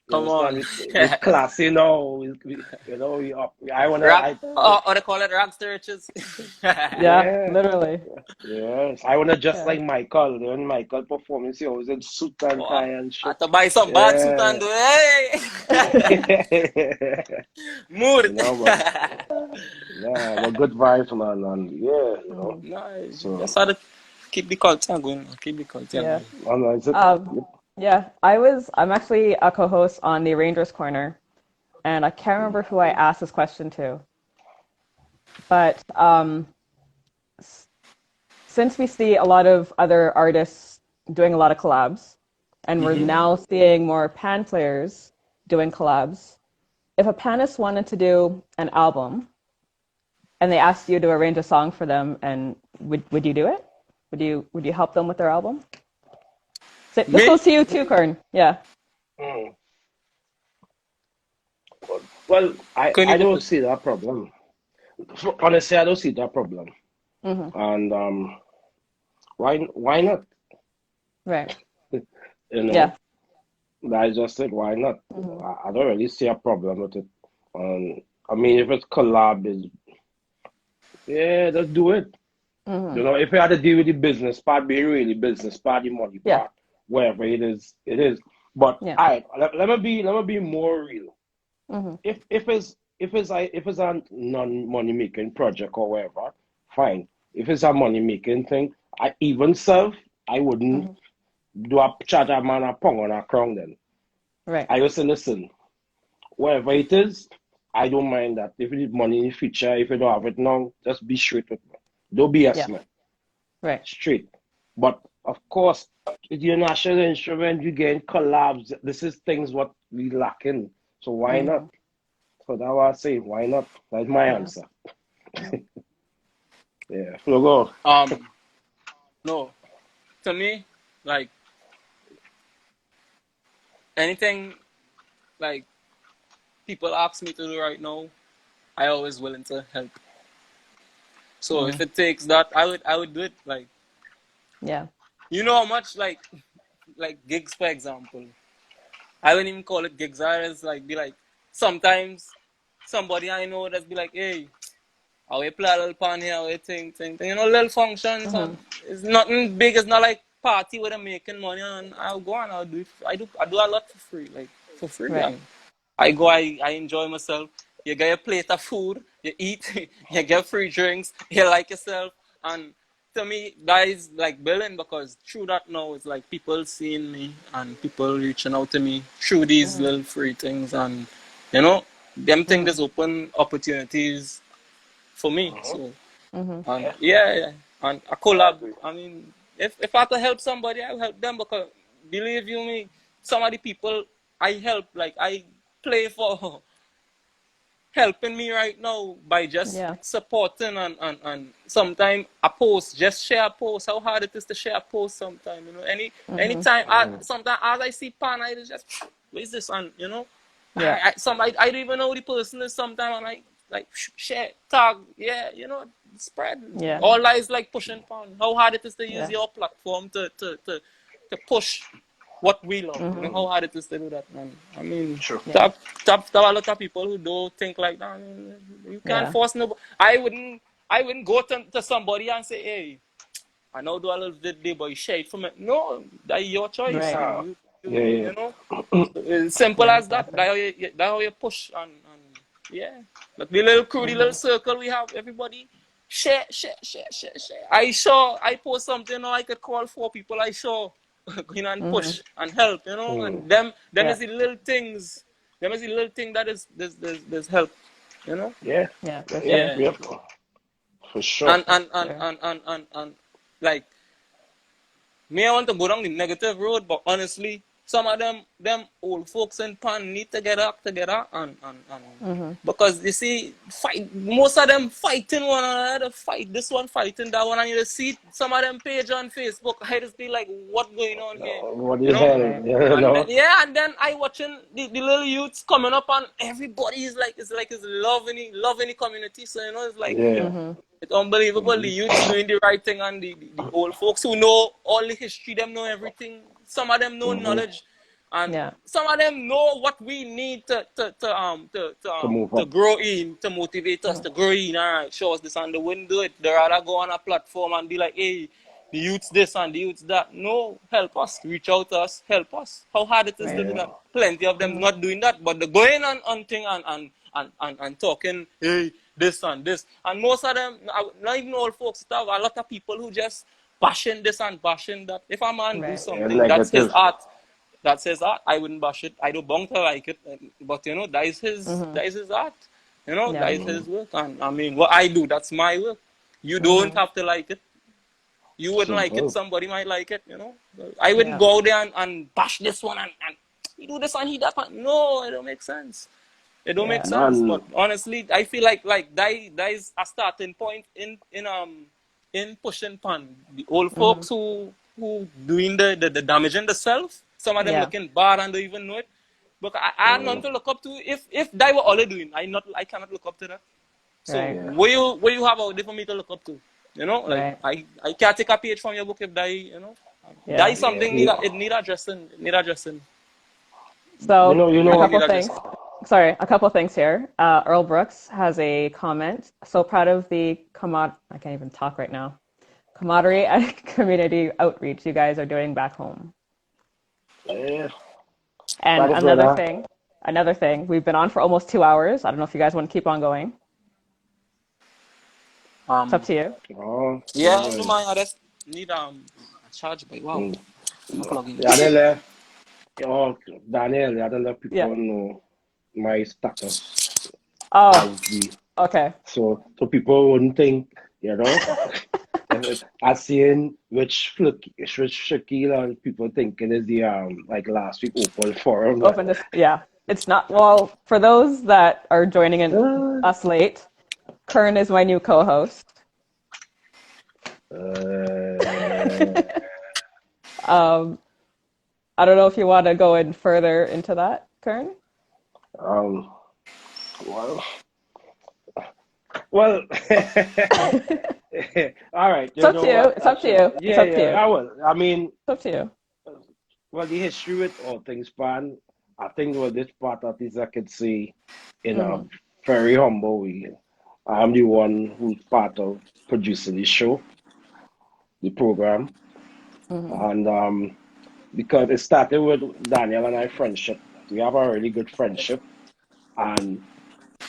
You Come understand? on. With class, I wanna, Rock, or they call it rock riches. Yeah. yeah, Literally. yes, I wanna just Yeah. like Michael. When Michael performance, he always in suit and Wow. tie and I shit. have to buy some bad suit and Yeah, do hey mood. but nah, but good vibes, man, and yeah, Nice. so Just had to keep the culture going. Keep the culture Yeah. going. and is it? Um, Yep. yeah. I'm actually a co-host on the Rangers Corner, and I can't remember who I asked this question to, but since we see a lot of other artists doing a lot of collabs, and we're now seeing more pan players doing collabs, if a panist wanted to do an album and they asked you to arrange a song for them, and would you do it? Would you help them with their album? So this Me? goes to you too, Kern. Yeah. Mm. Well, Can you I go don't first? see that problem. Honestly, I don't see that problem. And why not? Right. You know, Yeah. I just said why not? I don't really see a problem with it. I mean, if it's collab, is yeah, let's do it. If you had to deal with the business part, be really business part, the money Yeah. part, wherever it is, it is. But Yeah. let me be more real. If it's a non money making project or whatever, fine. If it's a money making thing, I even self, I wouldn't do a charge a man a pound on a crown then. Right. I just say, listen, whatever it is, I don't mind that. If you need money in the future, if you don't have it now, just be straight with me. Don't BS Yeah. me. Right. Straight. But of course, with your national instrument, you get collabs. This is things what we lacking. So why not? So that's what I say. Why not? That's my Yeah. answer. Yeah. So go. No. To me, like anything like people ask me to do right now, I always willing to help. So if it takes that, I would do it. Like Yeah. how much like gigs for example. I wouldn't even call it gigs. I just like be like sometimes. somebody I know that's be like, hey, how we play a little pan here, how we thing. You know, little functions, and it's nothing big. It's not like party where I'm making money, and I'll go and I'll do it. I do a lot for free, like for free. Right. And I go, I enjoy myself. You get a plate of food, you eat, you get free drinks, you like yourself, and to me, that is like billing because through that now it's like people seeing me and people reaching out to me through these little free things, and you know, them things just open opportunities for me. So, and yeah, and a I collab. agree. I mean, if I have to help somebody, I'll help them because believe you me, some of the people I help, like I play for helping me right now by just Yeah. supporting and sometimes a post, just share a post. How hard it is to share a post sometimes, you know. Anytime sometimes as I see pan, I just what is this and you know, Yeah. I don't even know who the person is sometimes and I like share tag, yeah, you know, spread. Yeah. All lies like pushing pan. How hard it is to use Yeah. your platform to push what we love. You know how hard it is to do that, man. I mean, True. Yeah. there are a lot of people who don't think like that. I mean, you can't Yeah. force nobody. I wouldn't go to somebody and say, hey, I know do a little video, but you share it from it. No, that's your choice. Right. Yeah. You know, it's simple Yeah. as that. Exactly. That's how you push and yeah. Like the little crew, the little circle we have, everybody share. I post something, you know, I could call 4 people. I sure go in and push and help, you know, and them Yeah. is the little things. Them is the little thing that is there's help, you know. Yeah. Yeah. For Yep. sure. Yeah, Yep. For sure. Sure. and like me, I want to go down the negative road, but honestly, some of them old folks in pan need to get up together and because you see, fight most of them fighting one another, fight this one, fighting that one, and you see some of them page on Facebook. I just be like, what going on here? What You the know? hell? Right. You And then know? yeah, and then I watching the little youths coming up and everybody is like it's loving the community. So you know it's like Yeah. it's unbelievable. The youths doing the right thing and the old folks who know all the history, them know everything. Some of them know knowledge, and Yeah. some of them know what we need To move to up. grow in, to motivate us to grow in. All right, show us this, and they wouldn't do it. They rather go on a platform and be like, hey, the youths this and the youths that. No, help us, reach out to us, help us. How hard it is to Right. do Yeah. that. Plenty of them not doing that, but they're going on thing and talking, hey, this and this. And most of them, not even old folks, stuff, a lot of people who just bashing this and bashing that. If a man do Right. Yeah, something, that's his negative. art. That's his art. I wouldn't bash it. I don't bong to like it. But you know, that is his art. You know, that Yeah. is his work. And I mean, what I do, that's my work. You don't have to like it. You wouldn't like it, Simple. somebody might like it, you know. I wouldn't Yeah. go out there and bash this one and he do this and he that one. No, it don't make sense. It don't make Yeah. sense. But Man. honestly, I feel like that is a starting point in pushing pan. The old folks who doing the damaging themselves, some of them Yeah. looking bad and don't even know it. But I have none to look up to. If they were all doing, I cannot look up to that. So Right. Yeah. where you have out there for me to look up to? You know, like Right. I can't take a page from your book if that you know. That Yeah. is something Yeah. it need addressing. It need addressing. So You a Really know. couple need things. addressing. Sorry, a couple things here. Earl Brooks has a comment. So proud of the I can't even talk right now. Camaraderie and community outreach you guys are doing back home. Yeah. And Thanks, brother. another thing, we've been on for almost 2 hours. I don't know if you guys want to keep on going. It's up Um to you. Oh, yeah, no yeah. man, I just need a charge by wow. Mm. I'm plugging Yeah, this. they left. Oh, Daniel, I don't let Yeah. people know my status Oh, as the okay. so people wouldn't think, you know, I seen which Shaquille and people thinking is the like last week open forum like Open this. Yeah. It's not, well, for those that are joining in uh, us late, Kern is my new co-host. Um, I don't know if you want to go in further into that, Kern. um well well all right, It's you up to know you. what? It's up to you. It's up to Yeah, you. I will. I mean, It's up to you. well, the history with all things span, I think well, this part of this I could say in a very humble way. I'm the one who's part of producing the show, the program, and because it started with Daniel and I friendship. We have a really good friendship, and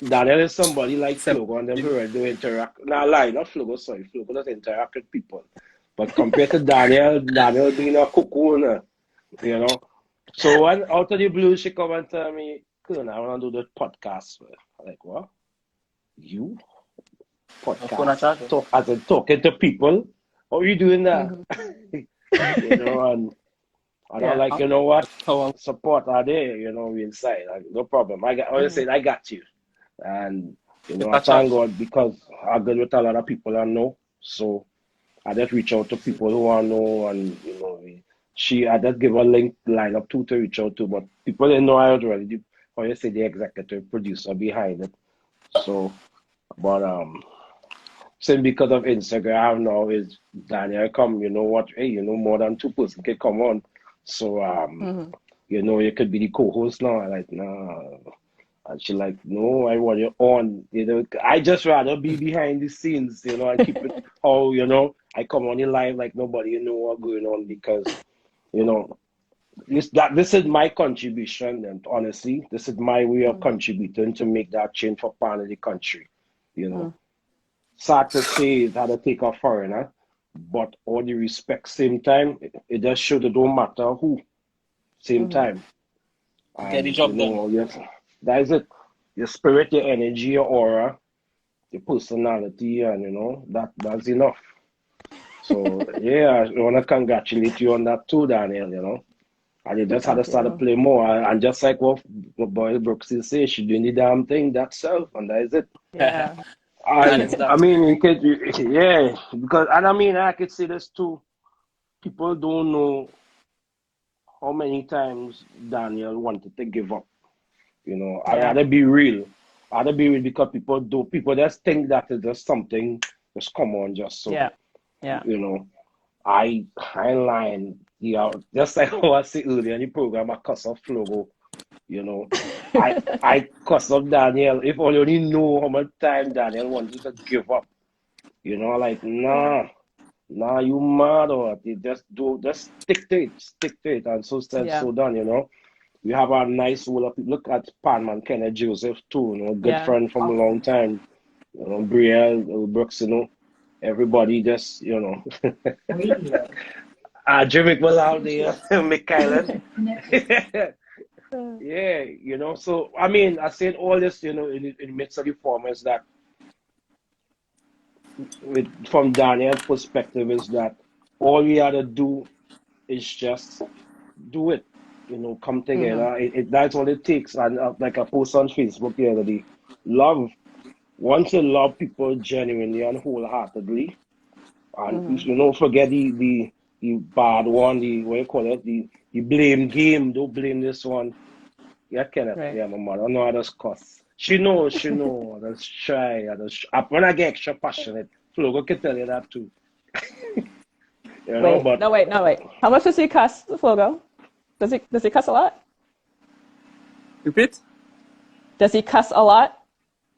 Daniel is somebody like Except Flogo and them who already do interact. Nah, lie, not Flogo, sorry. Flogo does interact with people. But compared to Daniel, Daniel being a cocoon, you know. So when out of the blue, she come and tell me, "Cool, I want to do the podcast." I'm like, what? You? phone a Podcast? charger. Talk as in talking to people? How are you doing that? You know, and I'm Yeah. like, you know what? How Support are there, you know, we inside. Like, no problem. I said, I got you. And you know, it's I a charger. thank God because I'm good with a lot of people I know. So I just reach out to people who I know, and you know, I just give a link line up to reach out to, but people didn't know I was already, how you say, the executive producer behind it. So, but same because of Instagram now is Daniel come, you know what? Hey, you know, more than two person can come on. So you know, you could be the co-host now. I'm like, nah. And she like, no, I want you on. You know, I just rather be behind the scenes, you know, and keep it how, you know, I come on in live like nobody you know what's going on because, you know, this is my contribution, and honestly, this is my way of contributing to make that change for part of the country. You know, sad to say it had to take a foreigner, but all the respect, same time, it just shows it don't matter who, same time. Get the And you job done. know, yes, that is it. Your spirit, your energy, your aura, your personality, and you know, that's enough. So yeah, I wanna congratulate you on that too, Daniel, you know. And you just had to Thank start to you. play more. And just like what Boy Brooks is saying, she doing the damn thing that's self, and that is it. Yeah. And it's And I that. mean, yeah, because and I mean, I could say this too. People don't know how many times Daniel wanted to give up. You know, I Yeah. rather be real. I rather be real because people just think that it's just something just come on just so. Yeah. Yeah. You know, I ain't lying. Yeah, just like how I said earlier in the program, I cuss off Flogo. You know, I cuss up Daniel. If I only know how much time Daniel wanted to give up. You know, like nah, you mad or what? You just stick to it, and so said, Yeah. so done. You know, we have a nice whole of people. Look at Panman, Kenneth Joseph too. You know, good Yeah. friend from a long time. You know, Brielle, Brooks. You know, everybody just you know. Jimmy was out there, Mikhailin. Yeah, you know, so I mean, I said all this, you know, in the midst of the formats that, from Daniel's perspective, is that all we had to do is just do it, you know, come together. That's all it takes. And like I post on Facebook the other day, love. Once you love people genuinely and wholeheartedly, and you know, forget the bad one, the what you call it, the blame game. Don't blame this one. Yeah, Kenneth. Right. Yeah, my mother. No, I just cuss. She know. I just shy. When I get extra passionate, Flogo can tell you that too. You know, Wait. but No. Wait. No. Wait. How much does he cuss, Flogo? Does he cuss a lot? Repeat? Does he cuss a lot?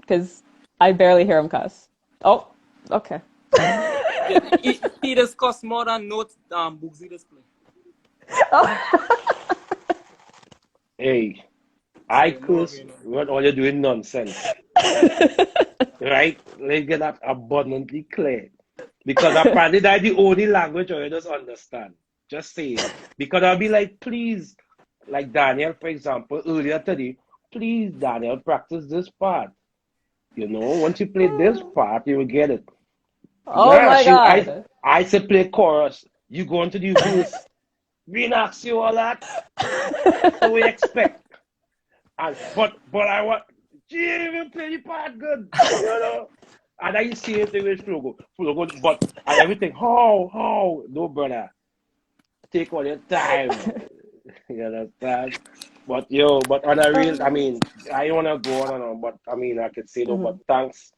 Because I barely hear him cuss. Oh. Okay. Yeah, he just cost more than notes Boogsy display. hey, So I you know curse again. when all you're doing nonsense. Right? Let's get that abundantly clear. Because apparently that's the only language I just understand. Just saying. Because I'll be like, please, like Daniel, for example, earlier today, please, Daniel, practice this part. You know, once you play this part, you will get it. Oh Nah, my God. I say play chorus. You go into the verse. We not see all that. So we expect. And but I want, she didn't even play the part good. You know? And I see it with Flogo, but and everything, how, no brother. Take all your time. You understand? But on a real, I mean, I don't wanna go on and on, but I mean I could say no, but thanks.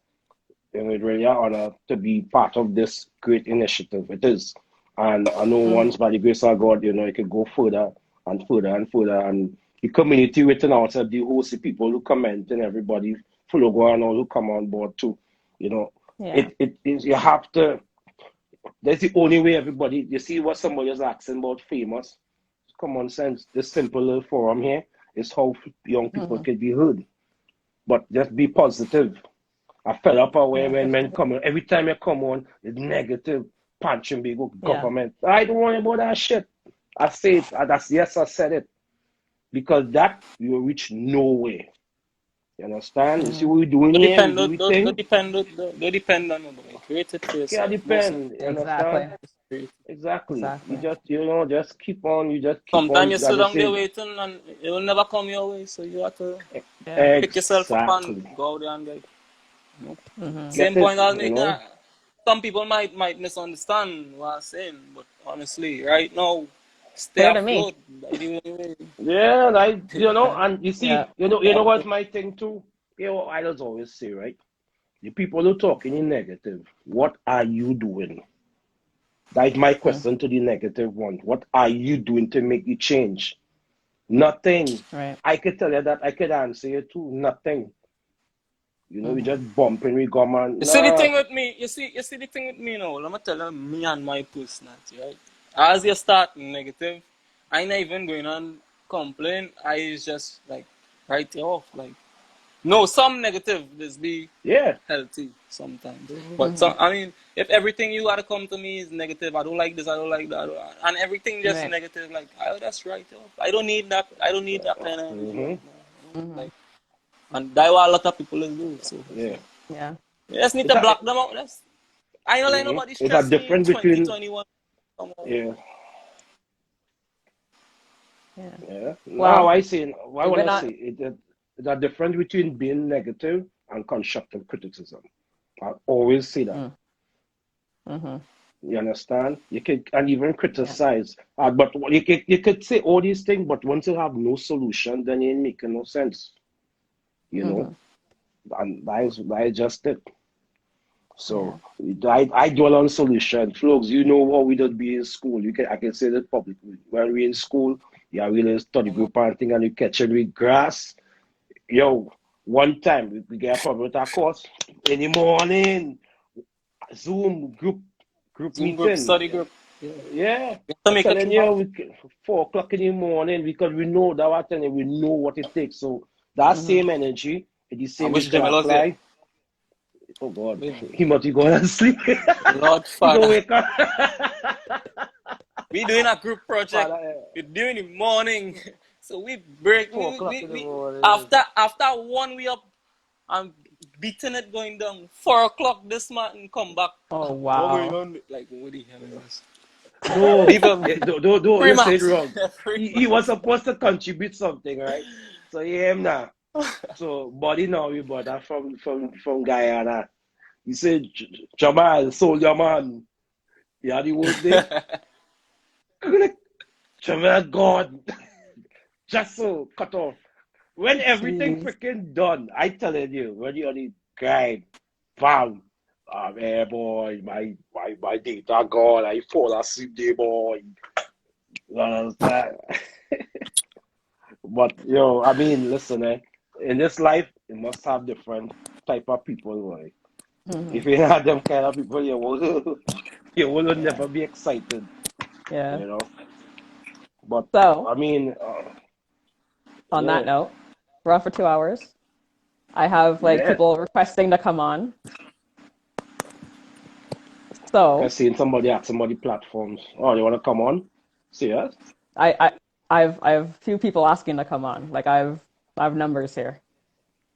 You know, it's really an honor to be part of this great initiative. It is. And I know once by the grace of God, you know, it could go further and further and further. And the community written outside, the host, the people who comment and everybody Fulogo and all who come on board too. You know, Yeah. it is you have to. That's the only way everybody. You see what somebody is asking about famous. Common sense. This simple little forum here is how young people Mm-hmm. can be heard. But just be positive. I fell up away Yeah. when men come on. Every time you come on, it's negative, punching big Yeah. government. I don't worry about that shit. I say it. That's yes, I said it. Because that you will reach nowhere. You understand? You see Mm-hmm. what we're doing Don't here? We depend, do we thing. don't depend on nobody. Create it for Can't yourself. Most depend. You Exactly. understand? create it. Exactly. You Exactly. just just keep on. You just keep Sometimes on. you As sit I down there say, waiting and it will never come your way. So you have to Yeah. pick yourself up and exactly. go out there and get it. You know? Mm-hmm. Same That's it. point I was You making. know. Some people might misunderstand what I'm saying, but honestly, right now, stay Clear to me. afloat by the way. Yeah, and you see, Yeah. Stay what's afloat. my thing too. I just always say, right? The people who talking in negative, what are you doing? That's my Mm. question to the negative one. What are you doing to make it change? Nothing. Right. I could tell you that. I could answer you too. Nothing. We Mm-hmm. just bumping, we go, man. You see the Nah. thing with me. You see the thing with me now. Let me tell you, me and my personality, right? As you start negative, I ain't even going on complain. I just like write it off. Like no, some negative just be Yeah. healthy sometimes. Mhm. But Mm-hmm. some, I mean, if everything you gotta come to me is negative, I don't like this, I don't like that, and everything just Right. negative, like I just write it off. I don't need that. I don't need that kind of energy Mhm. right now. Mm-hmm. Like, and that's what a lot of people is doing. So Yeah. Yeah. you just need It's to a block them out. I don't let nobody it's a stress me in difference between 2021. yeah. Yeah. Yeah. Now Well, I say, I we're want to not. say it's a difference between being negative and constructive criticism. I always say that. Mm. Mm-hmm. You understand? You could and even Yeah. criticize, but you could say all these things, but once you have no solution, then it ain't making no sense. You Mm-hmm. know, and that is just it. Yeah. So I dwell on solution. Folks, you know how we don't be in school. I can say that publicly. When we in school, yeah, we in study group and thing and you catch it with grass. Yo, one time we get a problem with our course in the morning, Zoom group Zoom group, meeting. study group. Yeah. Yeah, You have to I'm make it telling through you, that. 4 o'clock in the morning because we know that what and we know what it takes. So that Mm-hmm. same energy, the I same we wish could Jamila was here. apply. Oh God, Wait, he must be going to sleep. Lord He gonna Father. wake up. We doing a group project. Father, We doing in the morning. So we break 4 o'clock in the we morning. after one we up and beating it going down. 4 o'clock this morning come back. Oh What going wow. on? Like what the hell is this? No, Leave him. don't Free you say it max. wrong. Free He was max. supposed to contribute something, right? So he am now. So body now we bought from Guyana. He said, Jamal, soldier man. You had the word there? I'm like, Jamal, God. Just so cut off. When everything Jeez. freaking done, I telling you, when you're on the grind, bam. Hey boy, my data gone. I fall asleep there, boy. You understand? But I mean, listen, in this life, you must have different type of people, boy. Mm-hmm. If you had them kind of people, you will Yeah. never be excited, Yeah. you know. But So I mean, on that yeah, note, we're on for 2 hours. I have like yeah. people requesting to come on. I So seen somebody ask somebody platforms. Oh, they want to come on? Serious? I, I I have few people asking to come on. Like I have numbers here.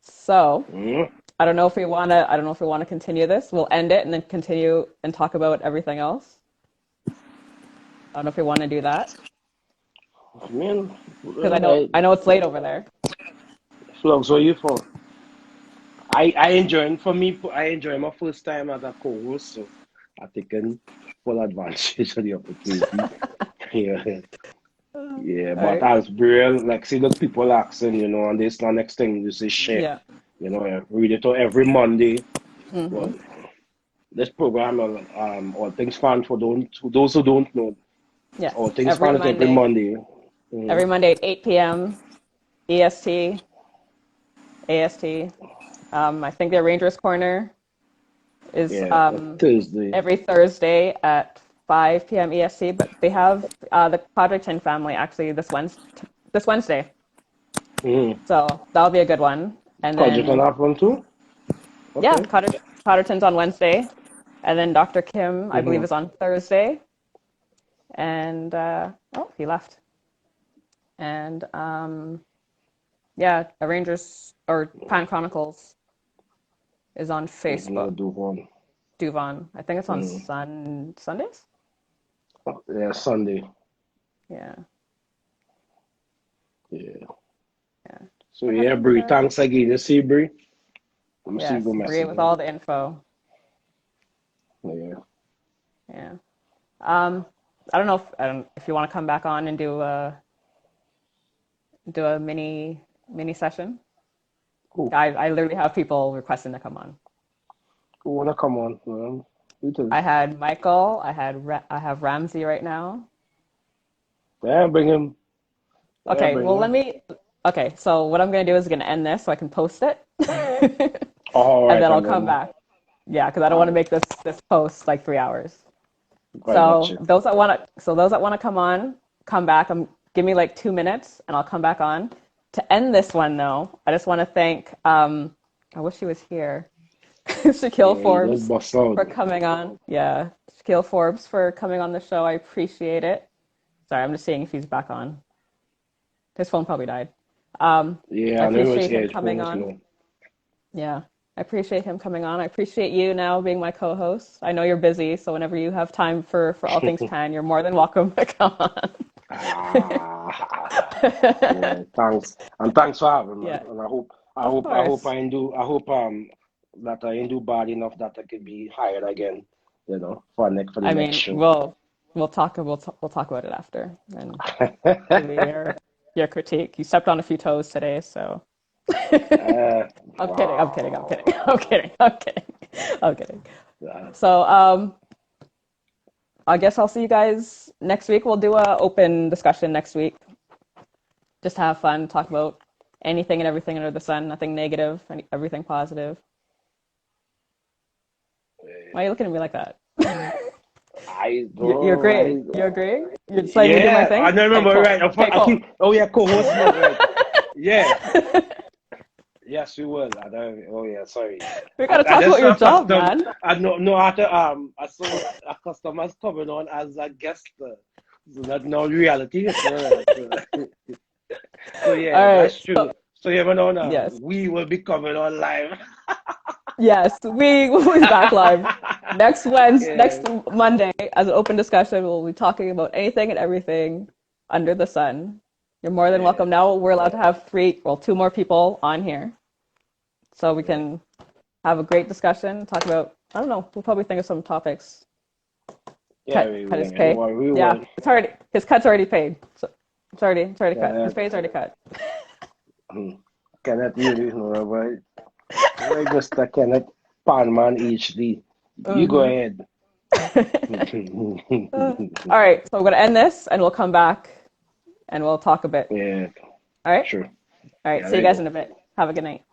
So Mm. I don't know if we wanna continue this. We'll end it and then continue and talk about everything else. I don't know if we want to do that I mean, because I, I know it's late over there. Slugs, what you for? I enjoy, for me, I enjoy my first time as a co-host, so I taken full advantage of the opportunity. Yeah, yeah, All but right. as real, like, see the people asking, and this the next thing you say share, Yeah. read it out every Monday. Mm-hmm. Well, this program, All Things Fan for those who don't know, All Yes. Things Fan is every Monday. Every Mm. Monday at 8 p.m. EST, AST. I think the Arranger's Corner is Yeah, Thursday. every Thursday at 5 p.m. EST, but they have the Codrington family actually this Wednesday. Mm-hmm. So that'll be a good one. And Project on then, that one too? yeah, Okay. Codrington's on Wednesday. And then Dr. Kim, I believe, Mm-hmm. is on Thursday. And, oh, he left. And, yeah, Arrangers or Pan Chronicles is on No, Facebook. do one. Duvon. I think it's on Mm. Sundays? Yeah, Sunday. Yeah. Yeah. Yeah. So What yeah, happened to Bree. the... Thanks again. You see, Bree? Let me see Yes, your Bria message. with all the info. Yeah. Yeah. I don't know if you want to come back on and do a mini session. Cool. I literally have people requesting to come on. Who wanna come on? You too. I had Michael. I have Ramsey right now. Yeah, bring him. Yeah, Okay. bring Well, him. Okay. So what I'm gonna do is gonna end this so I can post it, All and right, then I'll and come then back. Yeah, because I don't want to I make this post like 3 hours. I got So you. those that want to come on, come back. Give me like 2 minutes, and I'll come back on. To end this one, though, I just want to thank. I wish he was here. Shaquille Yeah, he just Forbes bust out. for coming on. Yeah, Shaquille Forbes for coming on the show. I appreciate it. Sorry, I'm just seeing if he's back on. His phone probably died. I Yeah, I know he was appreciate here. him His phone coming was on. low. Yeah, I appreciate him coming on. I appreciate you now being my co-host. I know you're busy, so whenever you have time for All Things Pan, you're more than welcome to come on. Ah, yeah, thanks. And thanks for having me, man. Yeah, And I hope of course. that I ain't do bad enough that I could be hired again, for the I next mean, show. we'll talk about it after and give me your critique. You stepped on a few toes today, so I'm kidding. I'm kidding. I'm kidding. I'm Wow. kidding. I'm kidding. I'm kidding. Uh, So, I guess I'll see you guys next week. We'll do a open discussion next week. Just have fun, talk about anything and everything under the sun. Nothing negative, everything positive. Why are you looking at me like that? I You're don't, agreeing. You're agreeing. You're just letting me do my yeah, I thing. don't Okay, remember, cool. right. Okay, I cool. keep, oh yeah, co-host mode, right. Yeah, yes, we will. I don't, oh yeah, sorry. We gotta I talk about just your saw a job, custom, man. I know how to, I saw a customer's coming on as a guest. So that's no reality. So All yeah, right. that's So true. So yeah, but no, no, yes, we will be coming on live. yes, we will be back live next Yeah, Monday as an open discussion. We'll be talking about anything and everything under the sun. You're more than yeah, welcome. Now we're allowed to have two more people on here, so we yeah, can have a great discussion. Talk about I don't know. We'll probably think of some topics. yeah, Cut his we pay. will, we Yeah, will. it's already his cut's already paid. So it's already cut. Yeah, His pay's already cut. Kenneth, you know, right, Mr. Kenneth Panman HD. You go Hmm. ahead. All right, so we're gonna end this, and we'll come back, and we'll talk a bit. Yeah, All right. sure. All right. Yeah, See there you you guys go. in a bit. Have a good night.